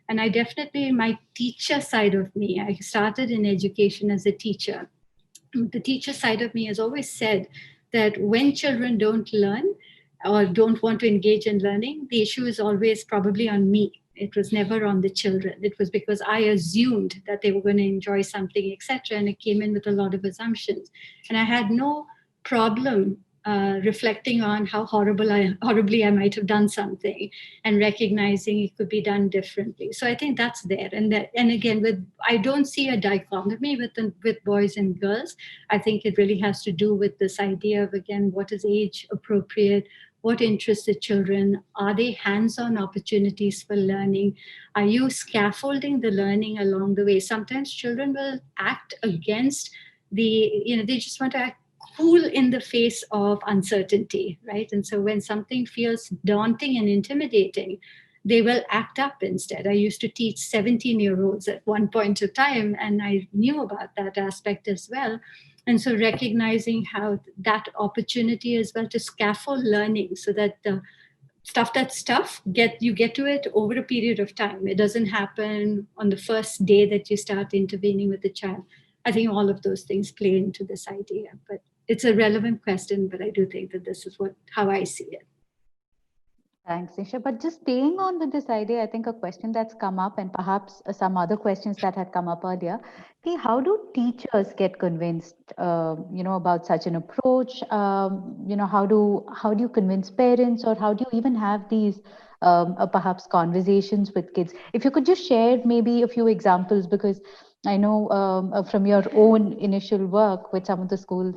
And I definitely, my teacher side of me, I started in education as a teacher. The teacher side of me has always said that when children don't learn or don't want to engage in learning, the issue is always probably on me. It was never on the children. It was because I assumed that they were going to enjoy something, etc. And it came in with a lot of assumptions. And I had no problem reflecting on how horribly I might have done something and recognizing it could be done differently. So I think that's there. And again, I don't see a dichotomy with boys and girls. I think it really has to do with this idea of, again, what is age appropriate? What interests the children? Are they hands-on opportunities for learning? Are you scaffolding the learning along the way? Sometimes children will act against they just want to act cool in the face of uncertainty, right? And so when something feels daunting and intimidating, they will act up instead. I used to teach 17-year-olds at one point of time, and I knew about that aspect as well. And so recognizing how that opportunity as well to scaffold learning so that the stuff that's tough, you get to it over a period of time. It doesn't happen on the first day that you start intervening with the child. I think all of those things play into this idea. But it's a relevant question, but I do think that this is how I see it. Thanks, Nisha. But just staying on with this idea, I think a question that's come up, and perhaps some other questions that had come up earlier. How do teachers get convinced, about such an approach? How do you convince parents, or how do you even have these perhaps conversations with kids? If you could just share maybe a few examples, because I know from your own initial work with some of the schools,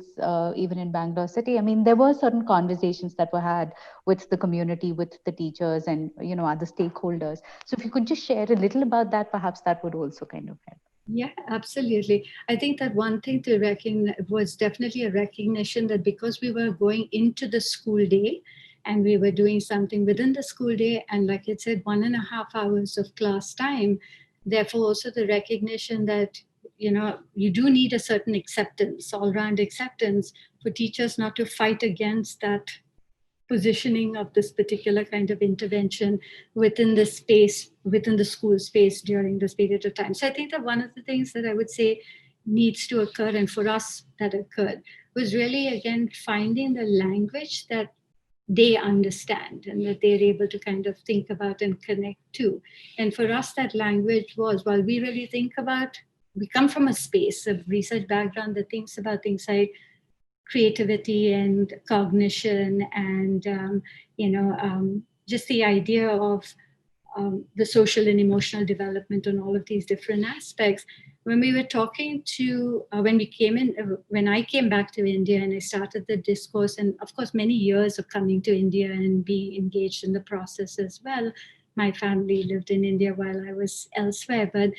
even in Bangalore City, I mean, there were certain conversations that were had with the community, with the teachers, and other stakeholders. So if you could just share a little about that, perhaps that would also kind of help. Yeah, absolutely. I think that one thing to recognize was definitely a recognition that because we were going into the school day and we were doing something within the school day, and like it said, 1.5 hours of class time, therefore also the recognition that you do need a certain acceptance, all-round acceptance, for teachers not to fight against that positioning of this particular kind of intervention within the space, within the school space during this period of time. So I think that one of the things that I would say needs to occur, and for us that occurred, was really, again, finding the language that they understand and that they're able to kind of think about and connect to. And for us, that language was, while we really think about, we come from a space of research background that thinks about things like creativity and cognition and, just the idea of the social and emotional development and all of these different aspects. When we were talking to, when I came back to India and I started the discourse, and of course, many years of coming to India and being engaged in the process as well. My family lived in India while I was elsewhere, but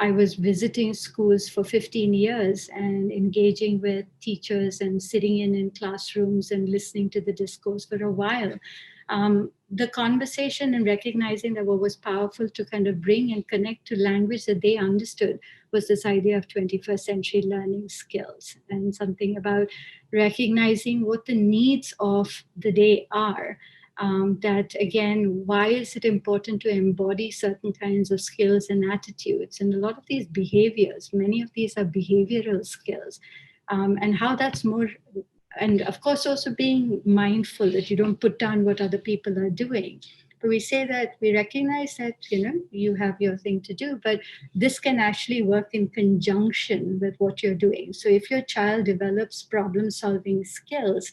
I was visiting schools for 15 years and engaging with teachers and sitting in classrooms and listening to the discourse for a while. The conversation and recognizing that what was powerful to kind of bring and connect to language that they understood was this idea of 21st century learning skills, and something about recognizing what the needs of the day are. That again, why is it important to embody certain kinds of skills and attitudes? And a lot of these behaviors, many of these are behavioral skills, and how that's more and of course also being mindful that you don't put down what other people are doing. But we say that we recognize that, you have your thing to do, but this can actually work in conjunction with what you're doing. So if your child develops problem solving skills,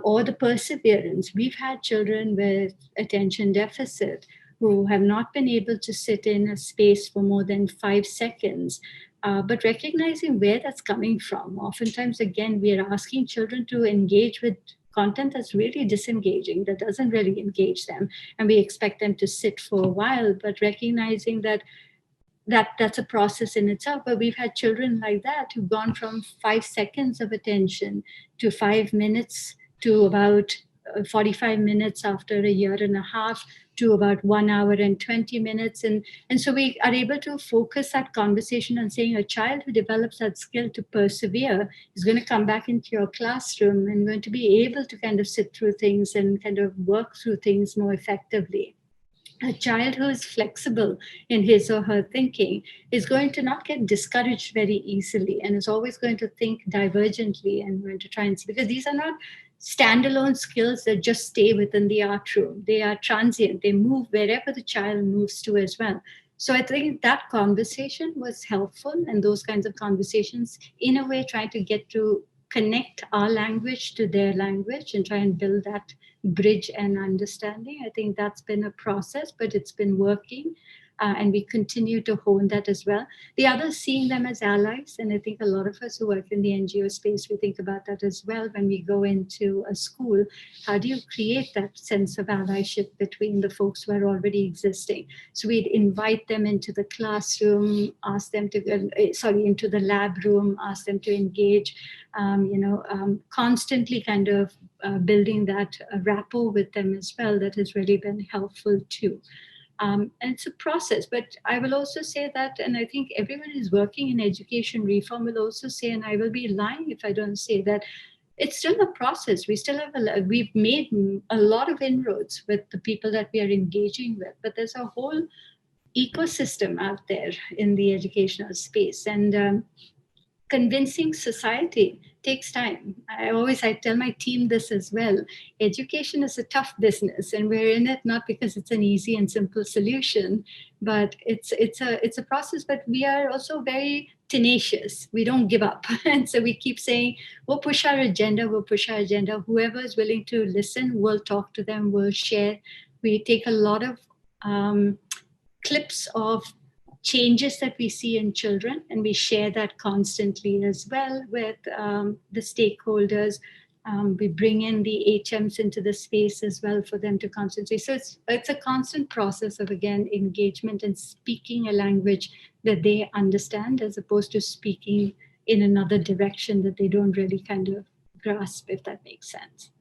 or the perseverance. We've had children with attention deficit who have not been able to sit in a space for more than 5 seconds. But recognizing where that's coming from. Oftentimes, again, we are asking children to engage with content that's really disengaging, that doesn't really engage them. And we expect them to sit for a while, but recognizing that's a process in itself. But we've had children like that who've gone from 5 seconds of attention to 5 minutes to about 45 minutes after a year and a half to about 1 hour and 20 minutes. And so we are able to focus that conversation on saying a child who develops that skill to persevere is going to come back into your classroom and going to be able to kind of sit through things and kind of work through things more effectively. A child who is flexible in his or her thinking is going to not get discouraged very easily and is always going to think divergently and going to try and see, because these are not standalone skills that just stay within the art room. They are transient, they move wherever the child moves to as well. So I think that conversation was helpful, and those kinds of conversations, in a way, trying to get to connect our language to their language and try and build that bridge and understanding. I think that's been a process, but it's been working. And we continue to hone that as well. The other, seeing them as allies. And I think a lot of us who work in the NGO space, we think about that as well when we go into a school. How do you create that sense of allyship between the folks who are already existing? So we'd invite them into the classroom, ask them to, into the lab room, ask them to engage, constantly kind of building that rapport with them as well. That has really been helpful too. And it's a process, but I will also say that, and I think everyone who's working in education reform will also say, and I will be lying if I don't say that, it's still a process. We still have we've made a lot of inroads with the people that we are engaging with, but there's a whole ecosystem out there in the educational space. And convincing society takes time. I tell my team this as well. Education is a tough business, and we're in it not because it's an easy and simple solution, but it's a process. But we are also very tenacious. We don't give up, and so we keep saying, we'll push our agenda. We'll push our agenda. Whoever is willing to listen, we'll talk to them. We'll share. We take a lot of clips of changes that we see in children, and we share that constantly as well with the stakeholders. We bring in the HMs into the space as well for them to concentrate. So it's a constant process of, again, engagement and speaking a language that they understand, as opposed to speaking in another direction that they don't really kind of grasp, if that makes sense.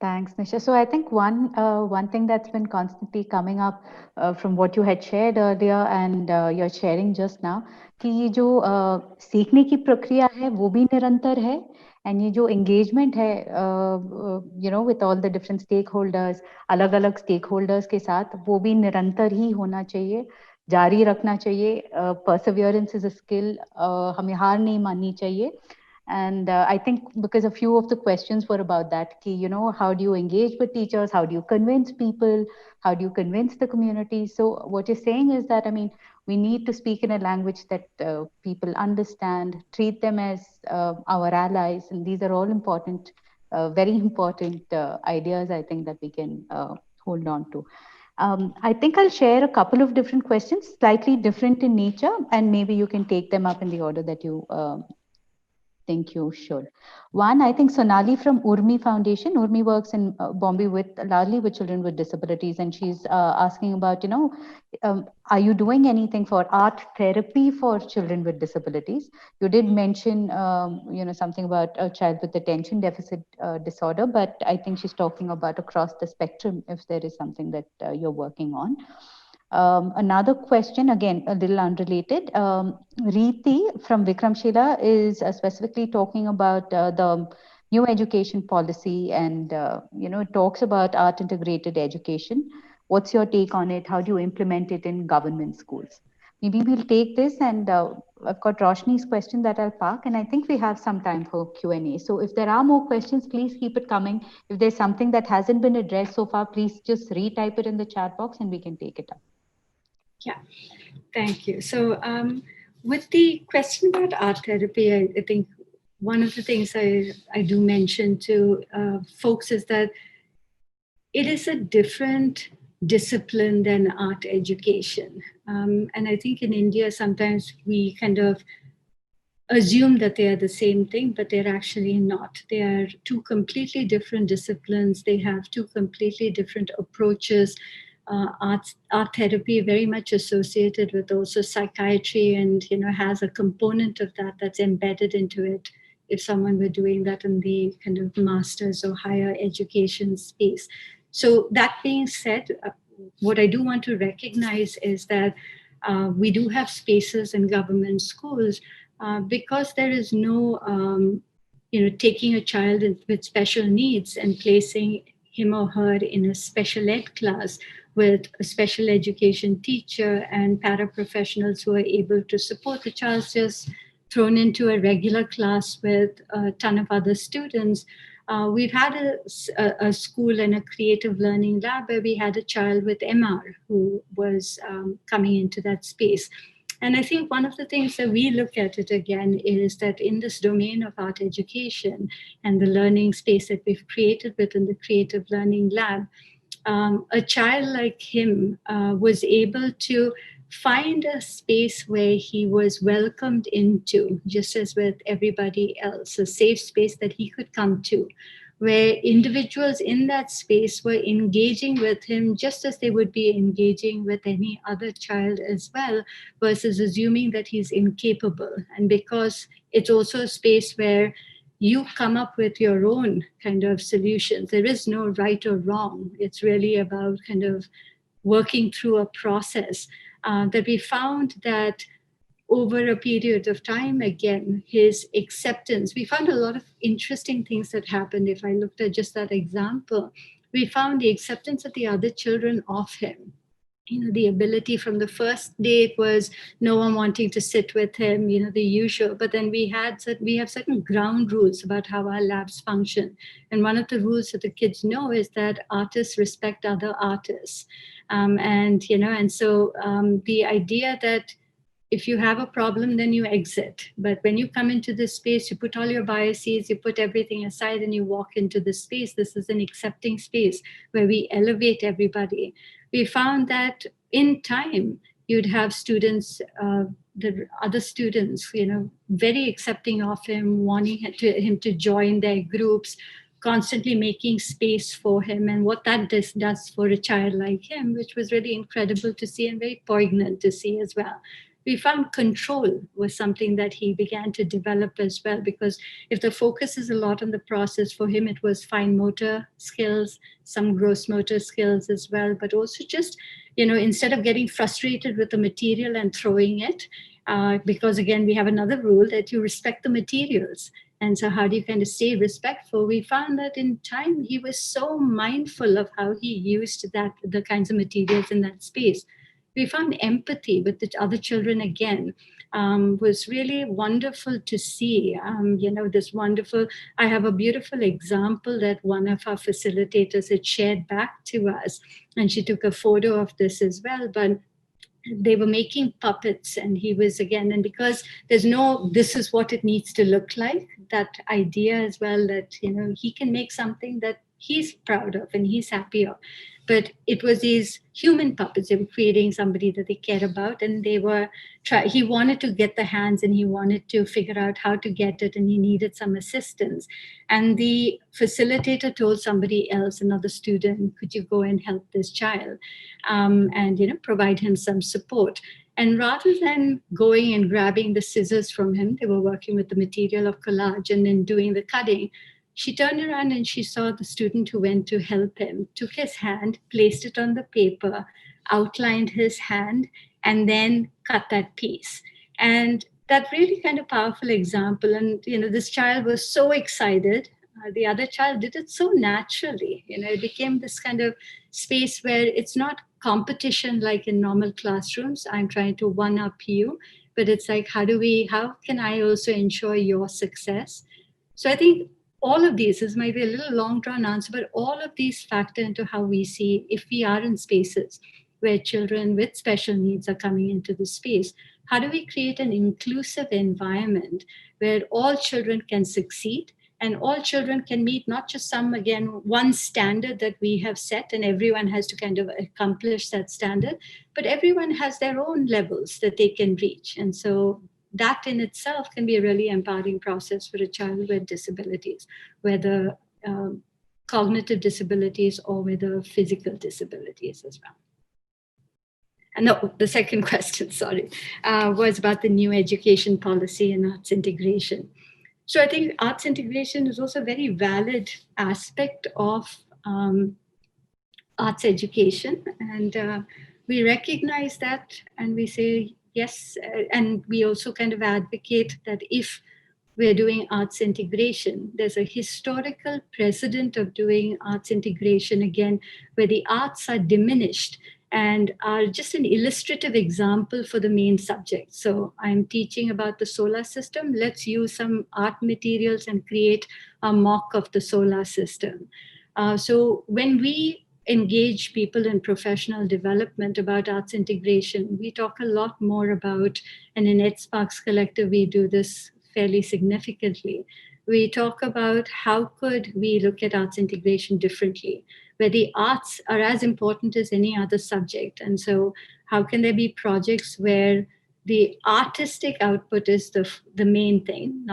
Thanks, Nisha. So I think one thing that's been constantly coming up from what you had shared earlier and you're sharing just now, कि ये जो सीखने की प्रक्रिया है वो भी निरंतर है, and ये जो engagement है with all the different stakeholders, अलग-अलग stakeholders के साथ, वो भी निरंतर ही होना चाहिए, जारी रखना चाहिए. Perseverance is a skill, हमें हार नहीं माननी चाहिए. And I think because a few of the questions were about that, how do you engage with teachers? How do you convince people? How do you convince the community? So what you're saying is that, we need to speak in a language that people understand, treat them as our allies. And these are all important, very important ideas, I think, that we can hold on to. I think I'll share a couple of different questions, slightly different in nature, and maybe you can take them up in the order that you think you should. One, I think Sonali from Urmi Foundation. Urmi works in Bombay largely with children with disabilities, and she's asking about, are you doing anything for art therapy for children with disabilities? You did mention, something about a child with attention deficit disorder, but I think she's talking about across the spectrum, if there is something that you're working on. Another question, again, a little unrelated. Reeti from Vikramshila is specifically talking about the new education policy, and it talks about art integrated education. What's your take on it? How do you implement it in government schools? maybe we'll take this, and I've got Roshni's question that I'll park, and I think we have some time for Q&A. So if there are more questions, please keep it coming. If there's something that hasn't been addressed so far, please just retype it in the chat box and we can take it up. Yeah, thank you. So with the question about art therapy, I think one of the things I do mention to folks is that it is a different discipline than art education. And I think in India, sometimes we kind of assume that they are the same thing, but they're actually not. They are two completely different disciplines. They have two completely different approaches. Art therapy very much associated with also psychiatry, and has a component of that that's embedded into it. If someone were doing that in the kind of master's or higher education space. So that being said, what I do want to recognize is that we do have spaces in government schools because there is no, taking a child with special needs and placing him or her in a special ed class with a special education teacher and paraprofessionals who are able to support the child, just thrown into a regular class with a ton of other students. We've had a school and a creative learning lab where we had a child with MR who was coming into that space. And I think one of the things that we look at it again is that in this domain of art education and the learning space that we've created within the creative learning lab, a child like him was able to find a space where he was welcomed into, just as with everybody else, a safe space that he could come to, where individuals in that space were engaging with him just as they would be engaging with any other child as well, versus assuming that he's incapable. And because it's also a space where you come up with your own kind of solutions. There is no right or wrong. It's really about kind of working through a process that we found that over a period of time, again, his acceptance, we found a lot of interesting things that happened. If I looked at just that example, we found the acceptance of the other children of him. The ability from the first day, it was no one wanting to sit with him, the usual. But then we have certain ground rules about how our labs function. And one of the rules that the kids know is that artists respect other artists. And so the idea that if you have a problem, then you exit. But when you come into this space, you put all your biases, you put everything aside and you walk into this space. This is an accepting space where we elevate everybody. We found that in time, you'd have students, the other students, very accepting of him, wanting him to join their groups, constantly making space for him, and what that does for a child like him, which was really incredible to see and very poignant to see as well. We found control was something that he began to develop as well, because if the focus is a lot on the process, for him, it was fine motor skills, some gross motor skills as well, but also just, instead of getting frustrated with the material and throwing it, because again, we have another rule that you respect the materials. And so how do you kind of stay respectful? We found that in time, he was so mindful of how he used the kinds of materials in that space. We found empathy with the other children again, was really wonderful to see. This wonderful, I have a beautiful example that one of our facilitators had shared back to us, and she took a photo of this as well, but they were making puppets, and he was again, and because there's no, this is what it needs to look like, that idea as well, that, he can make something that he's proud of and he's happy of. But it was these human puppets. They were creating somebody that they care about, and he wanted to get the hands, and he wanted to figure out how to get it, and he needed some assistance. And the facilitator told somebody else, another student, could you go and help this child and provide him some support? And rather than going and grabbing the scissors from him, they were working with the material of collage and then doing the cutting. She turned around and she saw the student who went to help him, took his hand, placed it on the paper, outlined his hand, and then cut that piece. And that really kind of powerful example. And, this child was so excited. The other child did it so naturally. It became this kind of space where it's not competition like in normal classrooms. I'm trying to one up you, but it's like, how can I also ensure your success? So I think all of these, this might be a little long drawn answer, but all of these factor into how we see if we are in spaces where children with special needs are coming into the space. How do we create an inclusive environment where all children can succeed and all children can meet not just some, again, one standard that we have set and everyone has to kind of accomplish that standard, but everyone has their own levels that they can reach. And so that in itself can be a really empowering process for a child with disabilities, whether cognitive disabilities or whether physical disabilities as well. And no, the second question, sorry, was about the new education policy and arts integration. So I think arts integration is also a very valid aspect of arts education. And we recognize that and we say yes. And we also kind of advocate that if we're doing arts integration, there's a historical precedent of doing arts integration again, where the arts are diminished and are just an illustrative example for the main subject. So I'm teaching about the solar system. Let's use some art materials and create a mock of the solar system. So when we engage people in professional development about arts integration, we talk a lot more about, and in ArtSparks Collective, we do this fairly significantly. We talk about how could we look at arts integration differently, where the arts are as important as any other subject. And so how can there be projects where the artistic output is the main thing,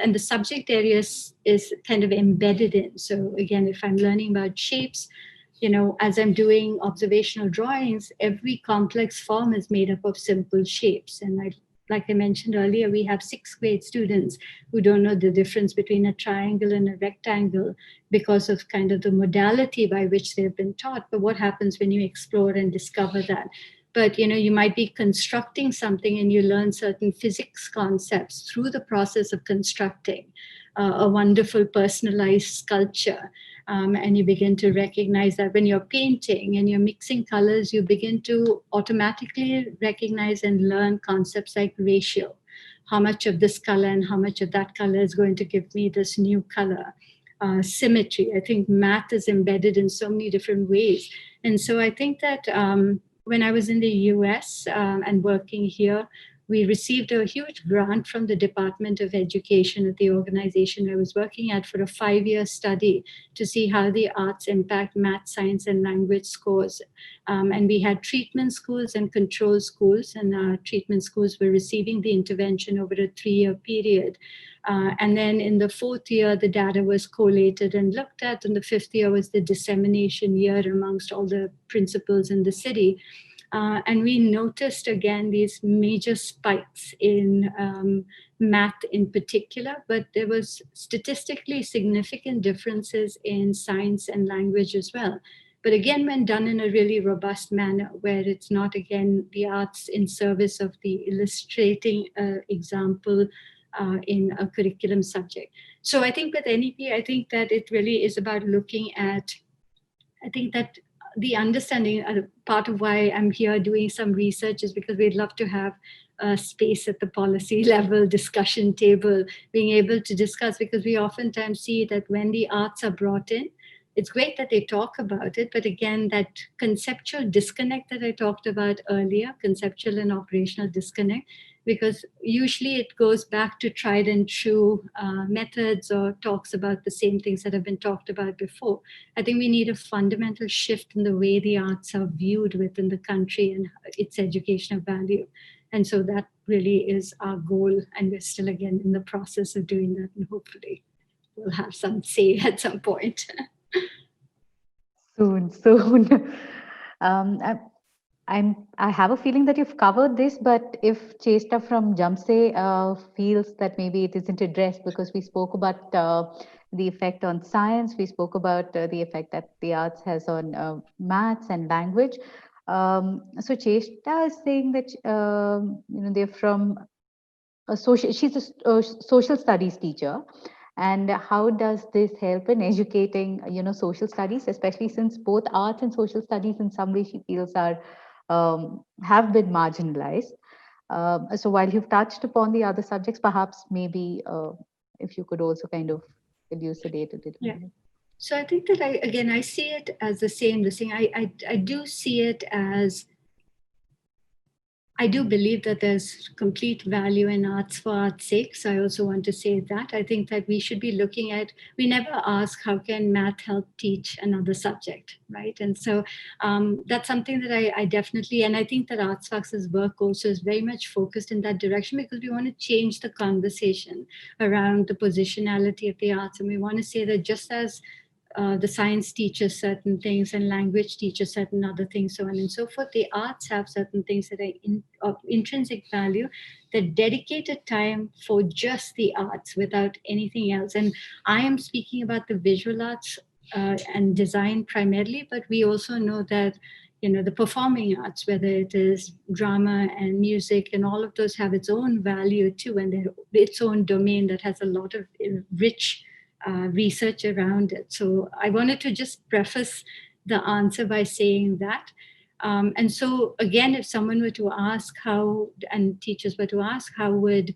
and the subject area is kind of embedded in. So again, if I'm learning about shapes, as I'm doing observational drawings, every complex form is made up of simple shapes. And like I mentioned earlier, we have 6th grade students who don't know the difference between a triangle and a rectangle because of kind of the modality by which they've been taught. But what happens when you explore and discover that? But you might be constructing something and you learn certain physics concepts through the process of constructing a wonderful personalized sculpture. And you begin to recognize that when you're painting and you're mixing colors, you begin to automatically recognize and learn concepts like ratio. How much of this color and how much of that color is going to give me this new color? Symmetry. I think math is embedded in so many different ways. And so I think that when I was in the US and working here, we received a huge grant from the Department of Education at the organization I was working at for a 5-year study to see how the arts impact math, science, and language scores. And we had treatment schools and control schools, and treatment schools were receiving the intervention over a 3-year period. And then in the 4th year, the data was collated and looked at, and the 5th year was the dissemination year amongst all the principals in the city. And we noticed again these major spikes in math in particular, but there was statistically significant differences in science and language as well. But again, when done in a really robust manner, where it's not, again, the arts in service of the illustrating example in a curriculum subject. So I think with NEP, I think that it really is about looking at, I think that the understanding, part of why I'm here doing some research is because we'd love to have a space at the policy level discussion table, being able to discuss, because we oftentimes see that when the arts are brought in, it's great that they talk about it, but again, that conceptual disconnect that I talked about earlier, conceptual and operational disconnect, because usually it goes back to tried and true methods or talks about the same things that have been talked about before. I think we need a fundamental shift in the way the arts are viewed within the country and its educational value. And so that really is our goal. And we're still, again, in the process of doing that. And hopefully we'll have some say at some point. Soon. I have a feeling that you've covered this, but if Chesta from Jamse feels that maybe it isn't addressed, because we spoke about the effect on science, we spoke about the effect that the arts has on maths and language. So Chesta is saying that they're from a social. She's a social studies teacher, And how does this help in educating, social studies, especially since both arts and social studies in some way she feels are have been marginalized. So while you've touched upon the other subjects, perhaps maybe if you could also kind of elucidate it a little Yeah. bit. So I think that I see it as the same. The thing I do see it as, I do believe that there's complete value in arts for art's sake. So I also want to say that I think that we should be looking at, we never ask how can math help teach another subject, right? And so that's something that I definitely, and I think that ArtSparks' work also is very much focused in that direction, because we want to change the conversation around the positionality of the arts. And we want to say that just as the science teaches certain things and language teaches certain other things, so on and so forth. The arts have certain things that are of intrinsic value, that dedicated time for just the arts without anything else. And I am speaking about the visual arts and design primarily, but we also know that the performing arts, whether it is drama and music, and all of those have its own value too, and its own domain that has a lot of rich research around it. So I wanted to just preface the answer by saying that. And so again, if someone were to ask how, and teachers were to ask how would,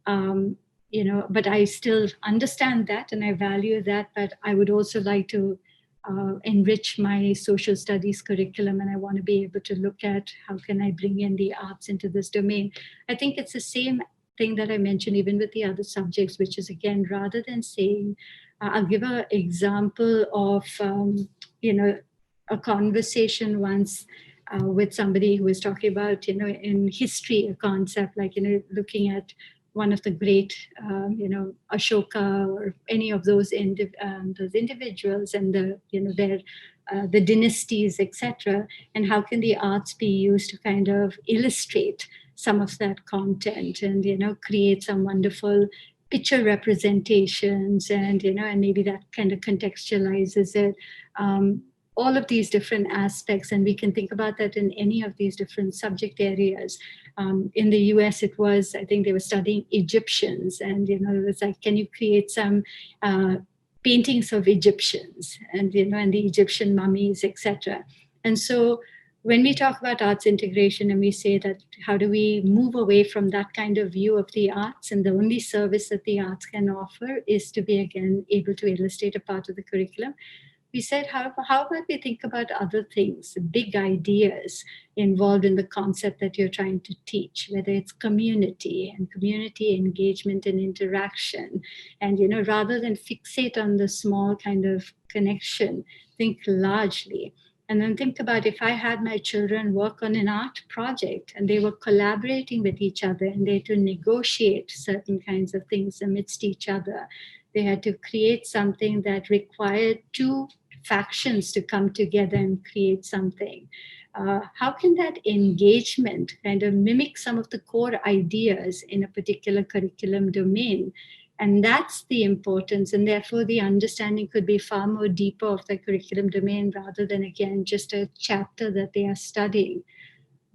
but I still understand that and I value that, but I would also like to enrich my social studies curriculum, and I want to be able to look at how can I bring in the arts into this domain. I think it's the same thing that I mentioned even with the other subjects, which is again, rather than saying, I'll give an example of, a conversation once with somebody who was talking about, in history, a concept like, looking at one of the great, Ashoka or any of those those individuals and their the dynasties, etc., and how can the arts be used to kind of illustrate some of that content and create some wonderful picture representations, and and maybe that kind of contextualizes it. All of these different aspects, and we can think about that in any of these different subject areas. In the US, it was, I think they were studying Egyptians, and it was like, can you create some paintings of Egyptians, and and the Egyptian mummies, etc. And so when we talk about arts integration and we say that how do we move away from that kind of view of the arts, and the only service that the arts can offer is to be again able to illustrate a part of the curriculum, we said, how about we think about other things, big ideas involved in the concept that you're trying to teach, whether it's community and community engagement and interaction. And, rather than fixate on the small kind of connection, think largely. And then think about, if I had my children work on an art project and they were collaborating with each other and they had to negotiate certain kinds of things amidst each other. They had to create something that required two factions to come together and create something. How can that engagement kind of mimic some of the core ideas in a particular curriculum domain? And that's the importance, and therefore the understanding could be far more deeper of the curriculum domain rather than, again, just a chapter that they are studying.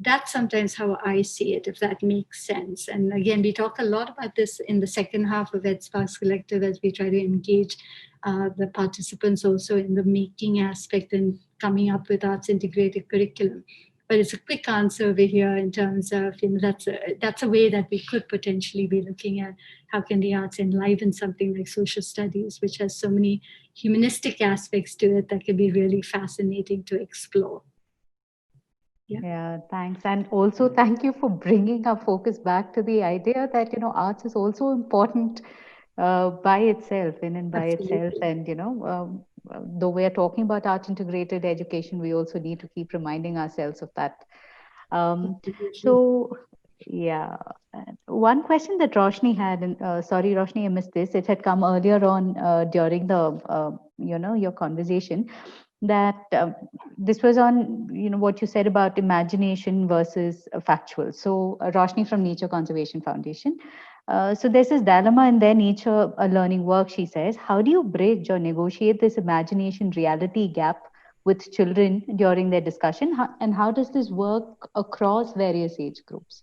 That's sometimes how I see it, if that makes sense. And again, we talk a lot about this in the second half of ArtSparks Collective as we try to engage the participants also in the making aspect and coming up with arts integrated curriculum. But it's a quick answer over here in terms of, that's a way that we could potentially be looking at how can the arts enliven something like social studies, which has so many humanistic aspects to it that can be really fascinating to explore. Yeah, thanks. And also thank you for bringing our focus back to the idea that, arts is also important by itself, in and by itself. And, though we are talking about art integrated education, we also need to keep reminding ourselves of that. So, yeah, one question that Roshni had, and sorry, Roshni, I missed this. It had come earlier on during the, your conversation, that this was on what you said about imagination versus factual. So Roshni from Nature Conservation Foundation. So there's this dilemma in their nature learning work. She says, how do you bridge or negotiate this imagination reality gap with children during their discussion, and how does this work across various age groups?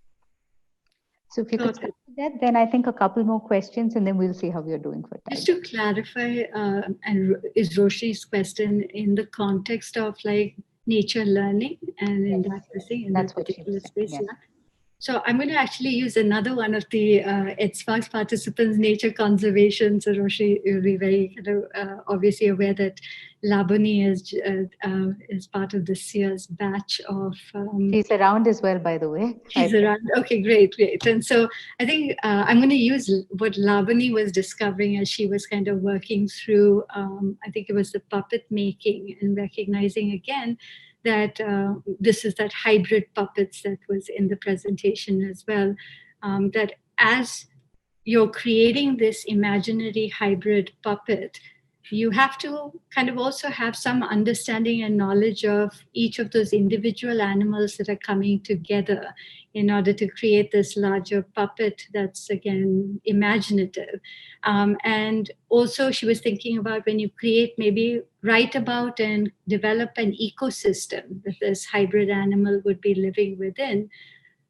So if you could start with Yeah, then I think a couple more questions and then we'll see how we are doing for time. Just to clarify, and is Roshi's question in the context of like nature learning and in that thing, in that particular space? Yes. Yeah. So I'm going to actually use another one of the ArtSparks participants, nature conservation. So Roshi, you'll be very obviously aware that Labani is part of this year's batch of... she's around as well, by the way. She's around. Okay, great. And so I think I'm going to use what Labani was discovering as she was kind of working through, I think it was the puppet making, and recognizing again that this is that hybrid puppets that was in the presentation as well, that as you're creating this imaginary hybrid puppet, you have to kind of also have some understanding and knowledge of each of those individual animals that are coming together in order to create this larger puppet that's, again, imaginative. And also she was thinking about when you create, maybe write about and develop an ecosystem that this hybrid animal would be living within,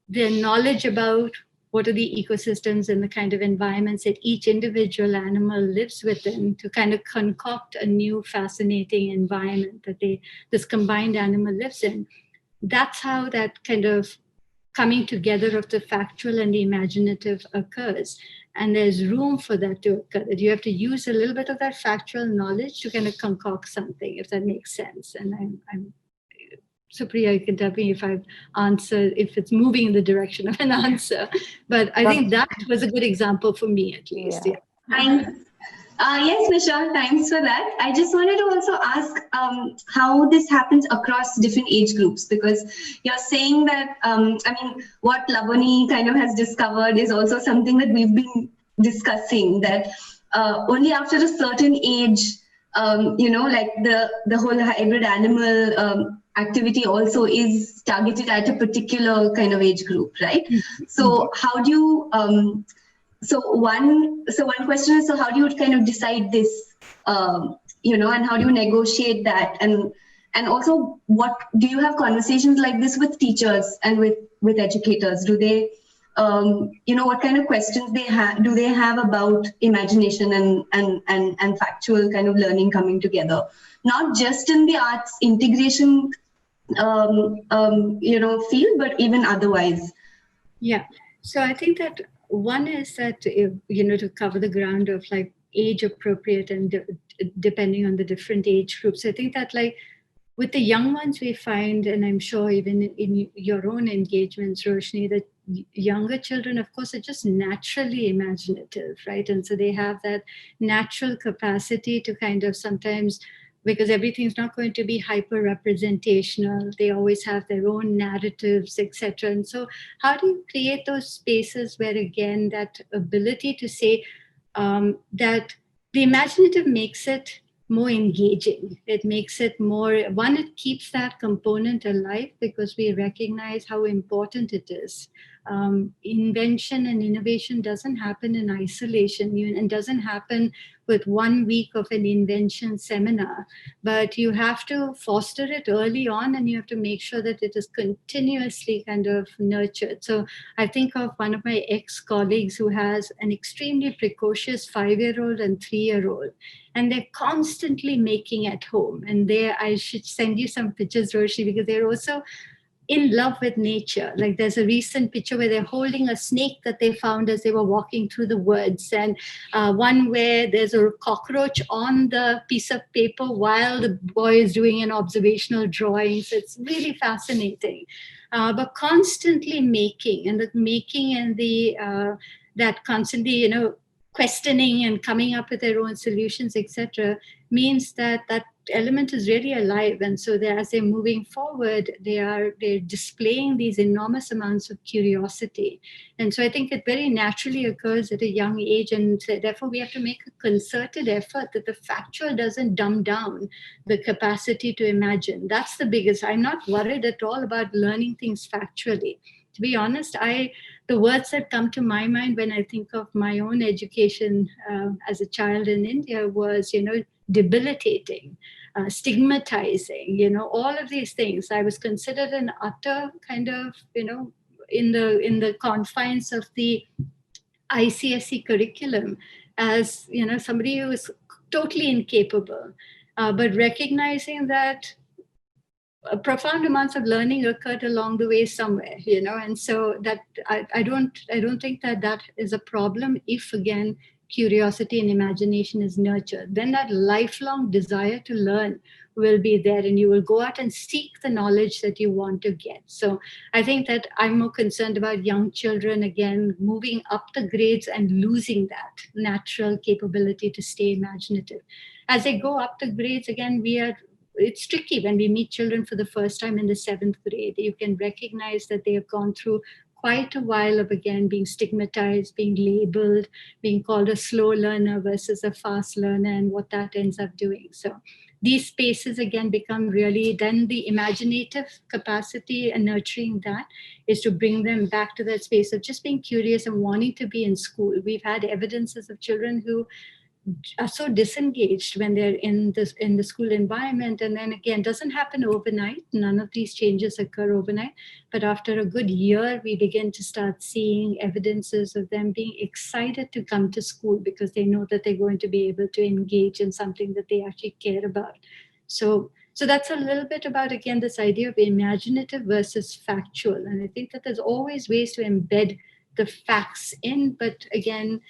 the knowledge about what are the ecosystems and the kind of environments that each individual animal lives within, to kind of concoct a new fascinating environment that this combined animal lives in. That's how that kind of coming together of the factual and the imaginative occurs. And there's room for that to occur, that you have to use a little bit of that factual knowledge to kind of concoct something, if that makes sense. And I'm Supriya, you can tell me if I've answered, if it's moving in the direction of an answer. But I think that was a good example for me, at least. Yeah. Thanks. Yes, Nisha, thanks for that. I just wanted to also ask how this happens across different age groups, because you're saying that, what Labani kind of has discovered is also something that we've been discussing, that only after a certain age, like the whole hybrid animal activity also is targeted at a particular kind of age group, right? Mm-hmm. So how do you, so one question is, so how do you kind of decide this, and how do you negotiate that? And also, what do you have conversations like this with teachers and with educators? Do they, what kind of questions do they have about imagination and factual kind of learning coming together? Not just in the arts integration, field, but even otherwise. Yeah. So I think that one is that, to cover the ground of like age appropriate and depending on the different age groups, I think that like with the young ones, we find, and I'm sure even in your own engagements, Roshni, that younger children, of course, are just naturally imaginative, right? And so they have that natural capacity to kind of sometimes, because everything's not going to be hyper representational. They always have their own narratives, etc. And so how do you create those spaces where, again, that ability to say that the imaginative makes it more engaging. It makes it more, one, it keeps that component alive because we recognize how important it is. Invention and innovation doesn't happen in isolation and doesn't happen with 1 week of an invention seminar, but you have to foster it early on and you have to make sure that it is continuously kind of nurtured. So I think of one of my ex-colleagues who has an extremely precocious 5-year-old and 3-year-old, and they're constantly making at home. And I should send you some pictures, Roshi, because they're also in love with nature. Like there's a recent picture where they're holding a snake that they found as they were walking through the woods, and one where there's a cockroach on the piece of paper while the boy is doing an observational drawing. So it's really fascinating. But constantly making, and the making and the that constantly, questioning and coming up with their own solutions, etc., means that that element is really alive. And so as they're moving forward, they're displaying these enormous amounts of curiosity. And so I think it very naturally occurs at a young age, and therefore we have to make a concerted effort that the factual doesn't dumb down the capacity to imagine. That's the biggest. I'm not worried at all about learning things factually. To be honest, the words that come to my mind when I think of my own education as a child in India was, debilitating, stigmatizing, all of these things. I was considered an utter kind of, in the confines of the ICSE curriculum as, somebody who is totally incapable, but recognizing that profound amounts of learning occurred along the way somewhere, and so that I don't think that is a problem if, again, curiosity and imagination is nurtured. Then that lifelong desire to learn will be there, and you will go out and seek the knowledge that you want to get. So I think that I'm more concerned about young children, again, moving up the grades and losing that natural capability to stay imaginative. As they go up the grades, again, it's tricky when we meet children for the first time in the 7th grade. You can recognize that they have gone through quite a while of, again, being stigmatized, being labeled, being called a slow learner versus a fast learner, and what that ends up doing. So these spaces, again, become really then the imaginative capacity, and nurturing that is to bring them back to that space of just being curious and wanting to be in school. We've had evidences of children who are so disengaged when they're in the school environment, and then again, doesn't happen overnight. None of these changes occur overnight, but after a good year we begin to start seeing evidences of them being excited to come to school because they know that they're going to be able to engage in something that they actually care about. So that's a little bit about, again, this idea of imaginative versus factual, and I think that there's always ways to embed the facts in, but again,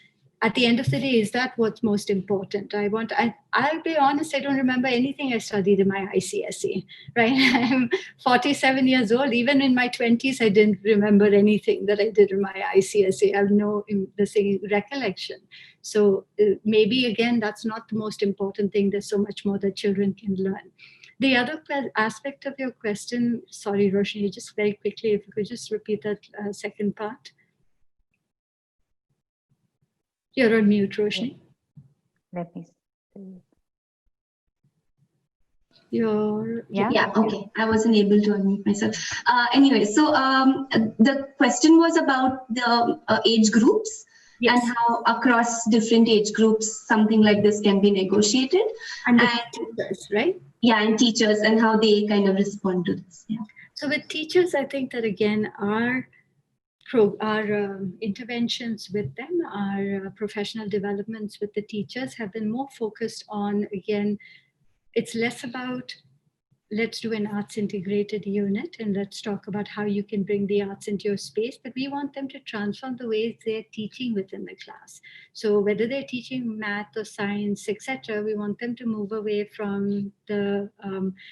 at the end of the day, is that what's most important? I'll be honest, I don't remember anything I studied in my ICSE, right? I'm 47 years old. Even in my 20s, I didn't remember anything that I did in my ICSE. I have no recollection. So maybe, again, that's not the most important thing. There's so much more that children can learn. The other aspect of your question, sorry, Roshni, just very quickly, if you could just repeat that second part. You're on mute, Roshni. Let me see. Yeah, okay. I wasn't able to unmute myself. Anyway, so the question was about the age groups. Yes. And how across different age groups something like this can be negotiated. And teachers, right? Yeah, and teachers, and how they kind of respond to this. Yeah. So with teachers, I think that, again, our interventions with them, our professional developments with the teachers have been more focused on, again, it's less about let's do an arts integrated unit and let's talk about how you can bring the arts into your space, but we want them to transform the ways they're teaching within the class. So whether they're teaching math or science, etc., we want them to move away from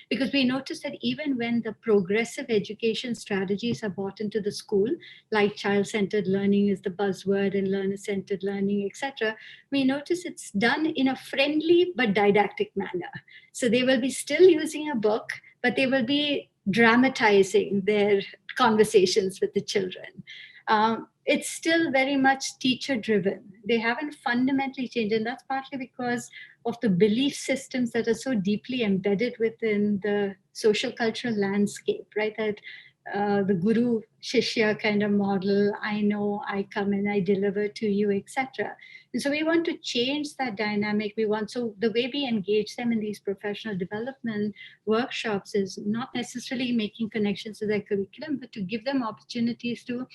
because we notice that even when the progressive education strategies are brought into the school, like child-centered learning is the buzzword and learner-centered learning, etc., we notice it's done in a friendly but didactic manner. So they will be still using a book, but they will be dramatizing their conversations with the children. It's still very much teacher-driven. They haven't fundamentally changed, and that's partly because of the belief systems that are so deeply embedded within the social cultural landscape, right? That the guru shishya kind of model, I know, I come and I deliver to you, etc. And so we want to change that dynamic. So the way we engage them in these professional development workshops is not necessarily making connections to their curriculum, but to give them opportunities to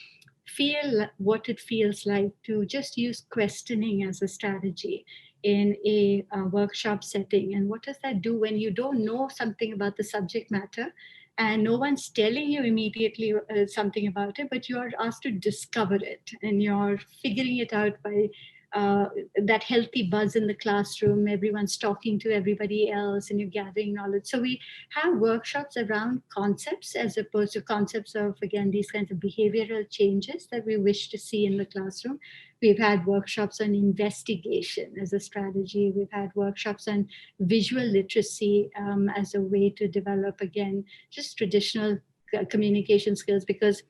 feel what it feels like to just use questioning as a strategy in a workshop setting. And what does that do when you don't know something about the subject matter and no one's telling you immediately something about it, but you're asked to discover it and you're figuring it out by that healthy buzz in the classroom, everyone's talking to everybody else and you're gathering knowledge. So we have workshops around concepts as opposed to concepts of, again, these kinds of behavioral changes that we wish to see in the classroom. We've had workshops on investigation as a strategy. We've had workshops on visual literacy as a way to develop, again, just traditional communication skills, because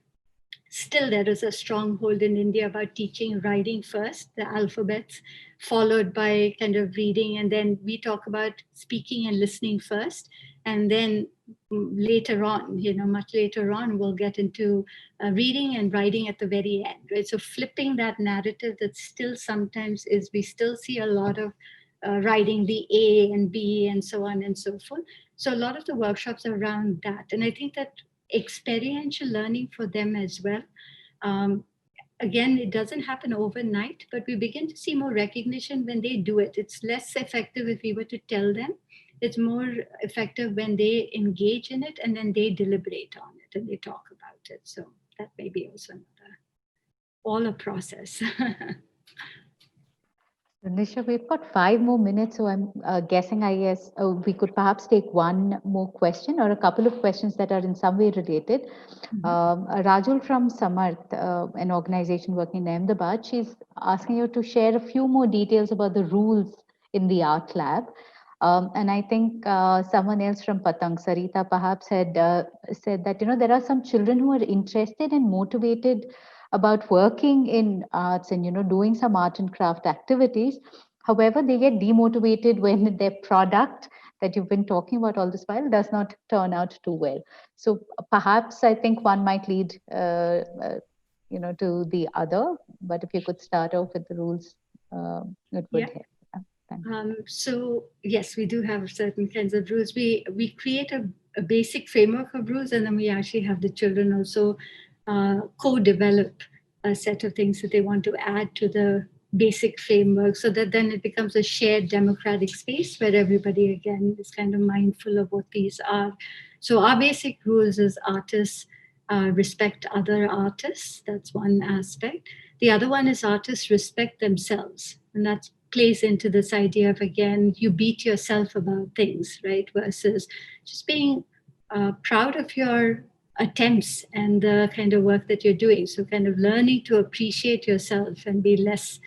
still there is a stronghold in India about teaching writing first, the alphabets, followed by kind of reading. And then we talk about speaking and listening first. And then later on, much later on, we'll get into reading and writing at the very end, right? So flipping that narrative that still sometimes is, we still see a lot of writing the A and B and so on and so forth. So a lot of the workshops are around that. And I think that experiential learning for them as well. again, it doesn't happen overnight, but we begin to see more recognition when they do it. It's less effective if we were to tell them. It's more effective when they engage in it and then they deliberate on it and they talk about it. So that may be also another, all a process. Nisha, we've got 5 more minutes, so I'm guessing, I guess, we could perhaps take one more question or a couple of questions that are in some way related. Rajul from Samarth, an organization working in Ahmedabad, she's asking you to share a few more details about the rules in the art lab. And I think someone else from Patang, Sarita, perhaps had said that, there are some children who are interested and motivated about working in arts and doing some art and craft activities. However, they get demotivated when their product that you've been talking about all this while does not turn out too well. So perhaps I think one might lead to the other, but if you could start off with the rules, it would help. So yes, we do have certain kinds of rules. We create a basic framework of rules, and then we actually have the children also co-develop a set of things that they want to add to the basic framework, so that then it becomes a shared democratic space where everybody again is kind of mindful of what these are. So our basic rules is artists respect other artists. That's one aspect. The other one is artists respect themselves, and that plays into this idea of, again, you beat yourself about things, right? Versus just being proud of your attempts and the kind of work that you're doing. So kind of learning to appreciate yourself and be less,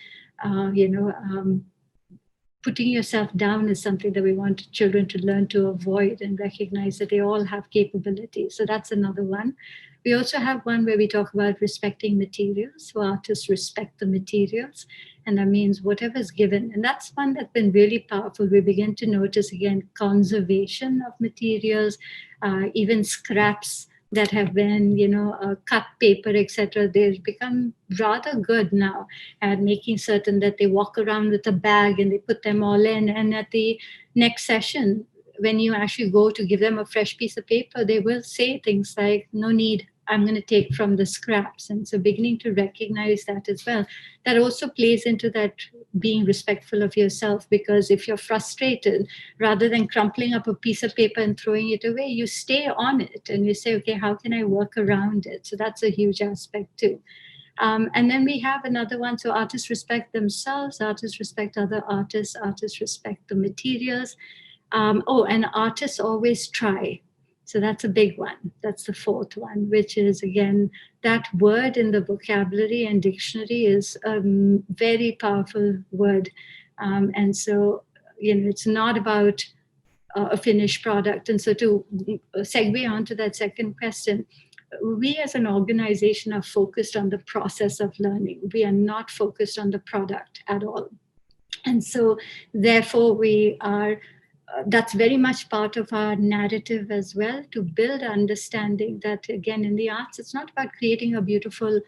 putting yourself down is something that we want children to learn to avoid and recognize that they all have capabilities. So that's another one. We also have one where we talk about respecting materials. So artists respect the materials, and that means whatever is given. And that's one that's been really powerful. We begin to notice, again, conservation of materials, even scraps that have been, cut paper, etc. They've become rather good now at making certain that they walk around with a bag and they put them all in. And at the next session, when you actually go to give them a fresh piece of paper, they will say things like, no need, I'm going to take from the scraps. And so beginning to recognize that as well. That also plays into that being respectful of yourself, because if you're frustrated, rather than crumpling up a piece of paper and throwing it away, you stay on it and you say, okay, how can I work around it? So that's a huge aspect too. And then we have another one. So artists respect themselves, artists respect other artists respect the materials. And artists always try. So that's a big one. That's the fourth one, which is, again, that word in the vocabulary and dictionary is a very powerful word. And so, it's not about a finished product. And so to segue onto that second question, we as an organization are focused on the process of learning. We are not focused on the product at all. And so therefore we are that's very much part of our narrative as well, to build understanding that, again, in the arts, it's not about creating a beautiful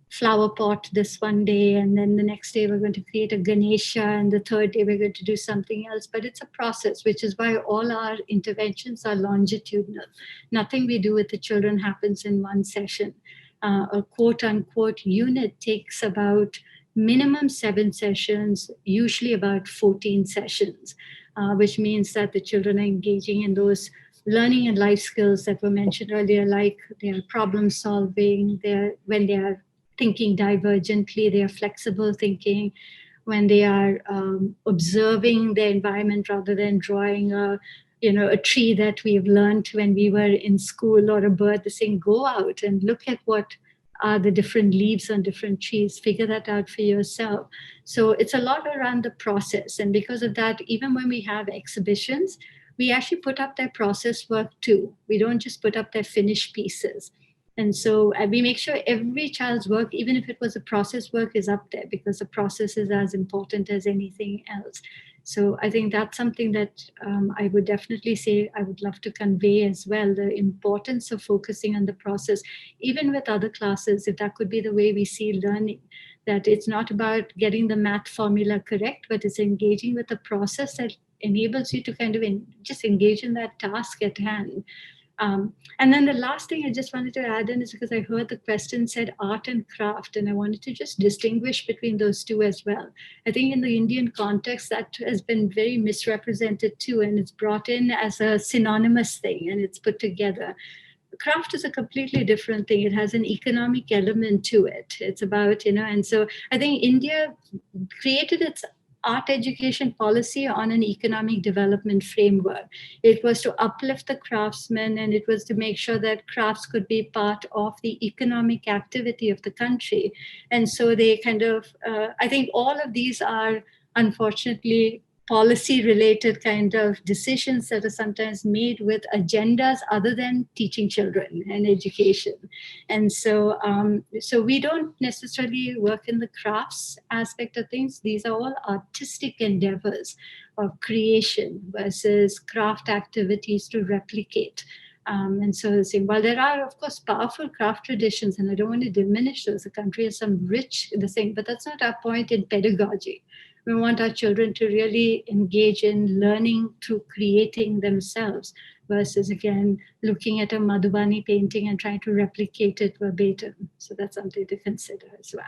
flower pot this one day, and then the next day we're going to create a Ganesha, and the third day we're going to do something else. But it's a process, which is why all our interventions are longitudinal. Nothing we do with the children happens in one session. A quote unquote unit takes about minimum 7 sessions, usually about 14 sessions. Which means that the children are engaging in those learning and life skills that were mentioned earlier, like they are problem solving, when they are thinking divergently, they are flexible thinking, when they are observing the environment rather than drawing a tree that we've learned when we were in school, or a bird, saying, go out and look at what are the different leaves on different trees, figure that out for yourself. So it's a lot around the process. And because of that, even when we have exhibitions, we actually put up their process work too. We don't just put up their finished pieces. And so we make sure every child's work, even if it was a process work, is up there, because the process is as important as anything else. So I think that's something that I would definitely say I would love to convey as well, the importance of focusing on the process, even with other classes, if that could be the way we see learning, that it's not about getting the math formula correct, but it's engaging with the process that enables you to kind of just engage in that task at hand. And then the last thing I just wanted to add in is because I heard the question said art and craft, and I wanted to just distinguish between those two as well. I think in the Indian context, that has been very misrepresented too, and it's brought in as a synonymous thing and it's put together. Craft is a completely different thing. It has an economic element to it. It's about, and so I think India created its art education policy on an economic development framework. It was to uplift the craftsmen, and it was to make sure that crafts could be part of the economic activity of the country. And so they kind of, I think all of these are unfortunately policy related kind of decisions that are sometimes made with agendas other than teaching children and education. And so so we don't necessarily work in the crafts aspect of things. These are all artistic endeavors of creation versus craft activities to replicate. And so while there are, of course, powerful craft traditions, and I don't want to diminish those, the country has some rich the thing, but that's not our point in pedagogy. We want our children to really engage in learning through creating themselves versus, again, looking at a Madhubani painting and trying to replicate it verbatim. So that's something to consider as well.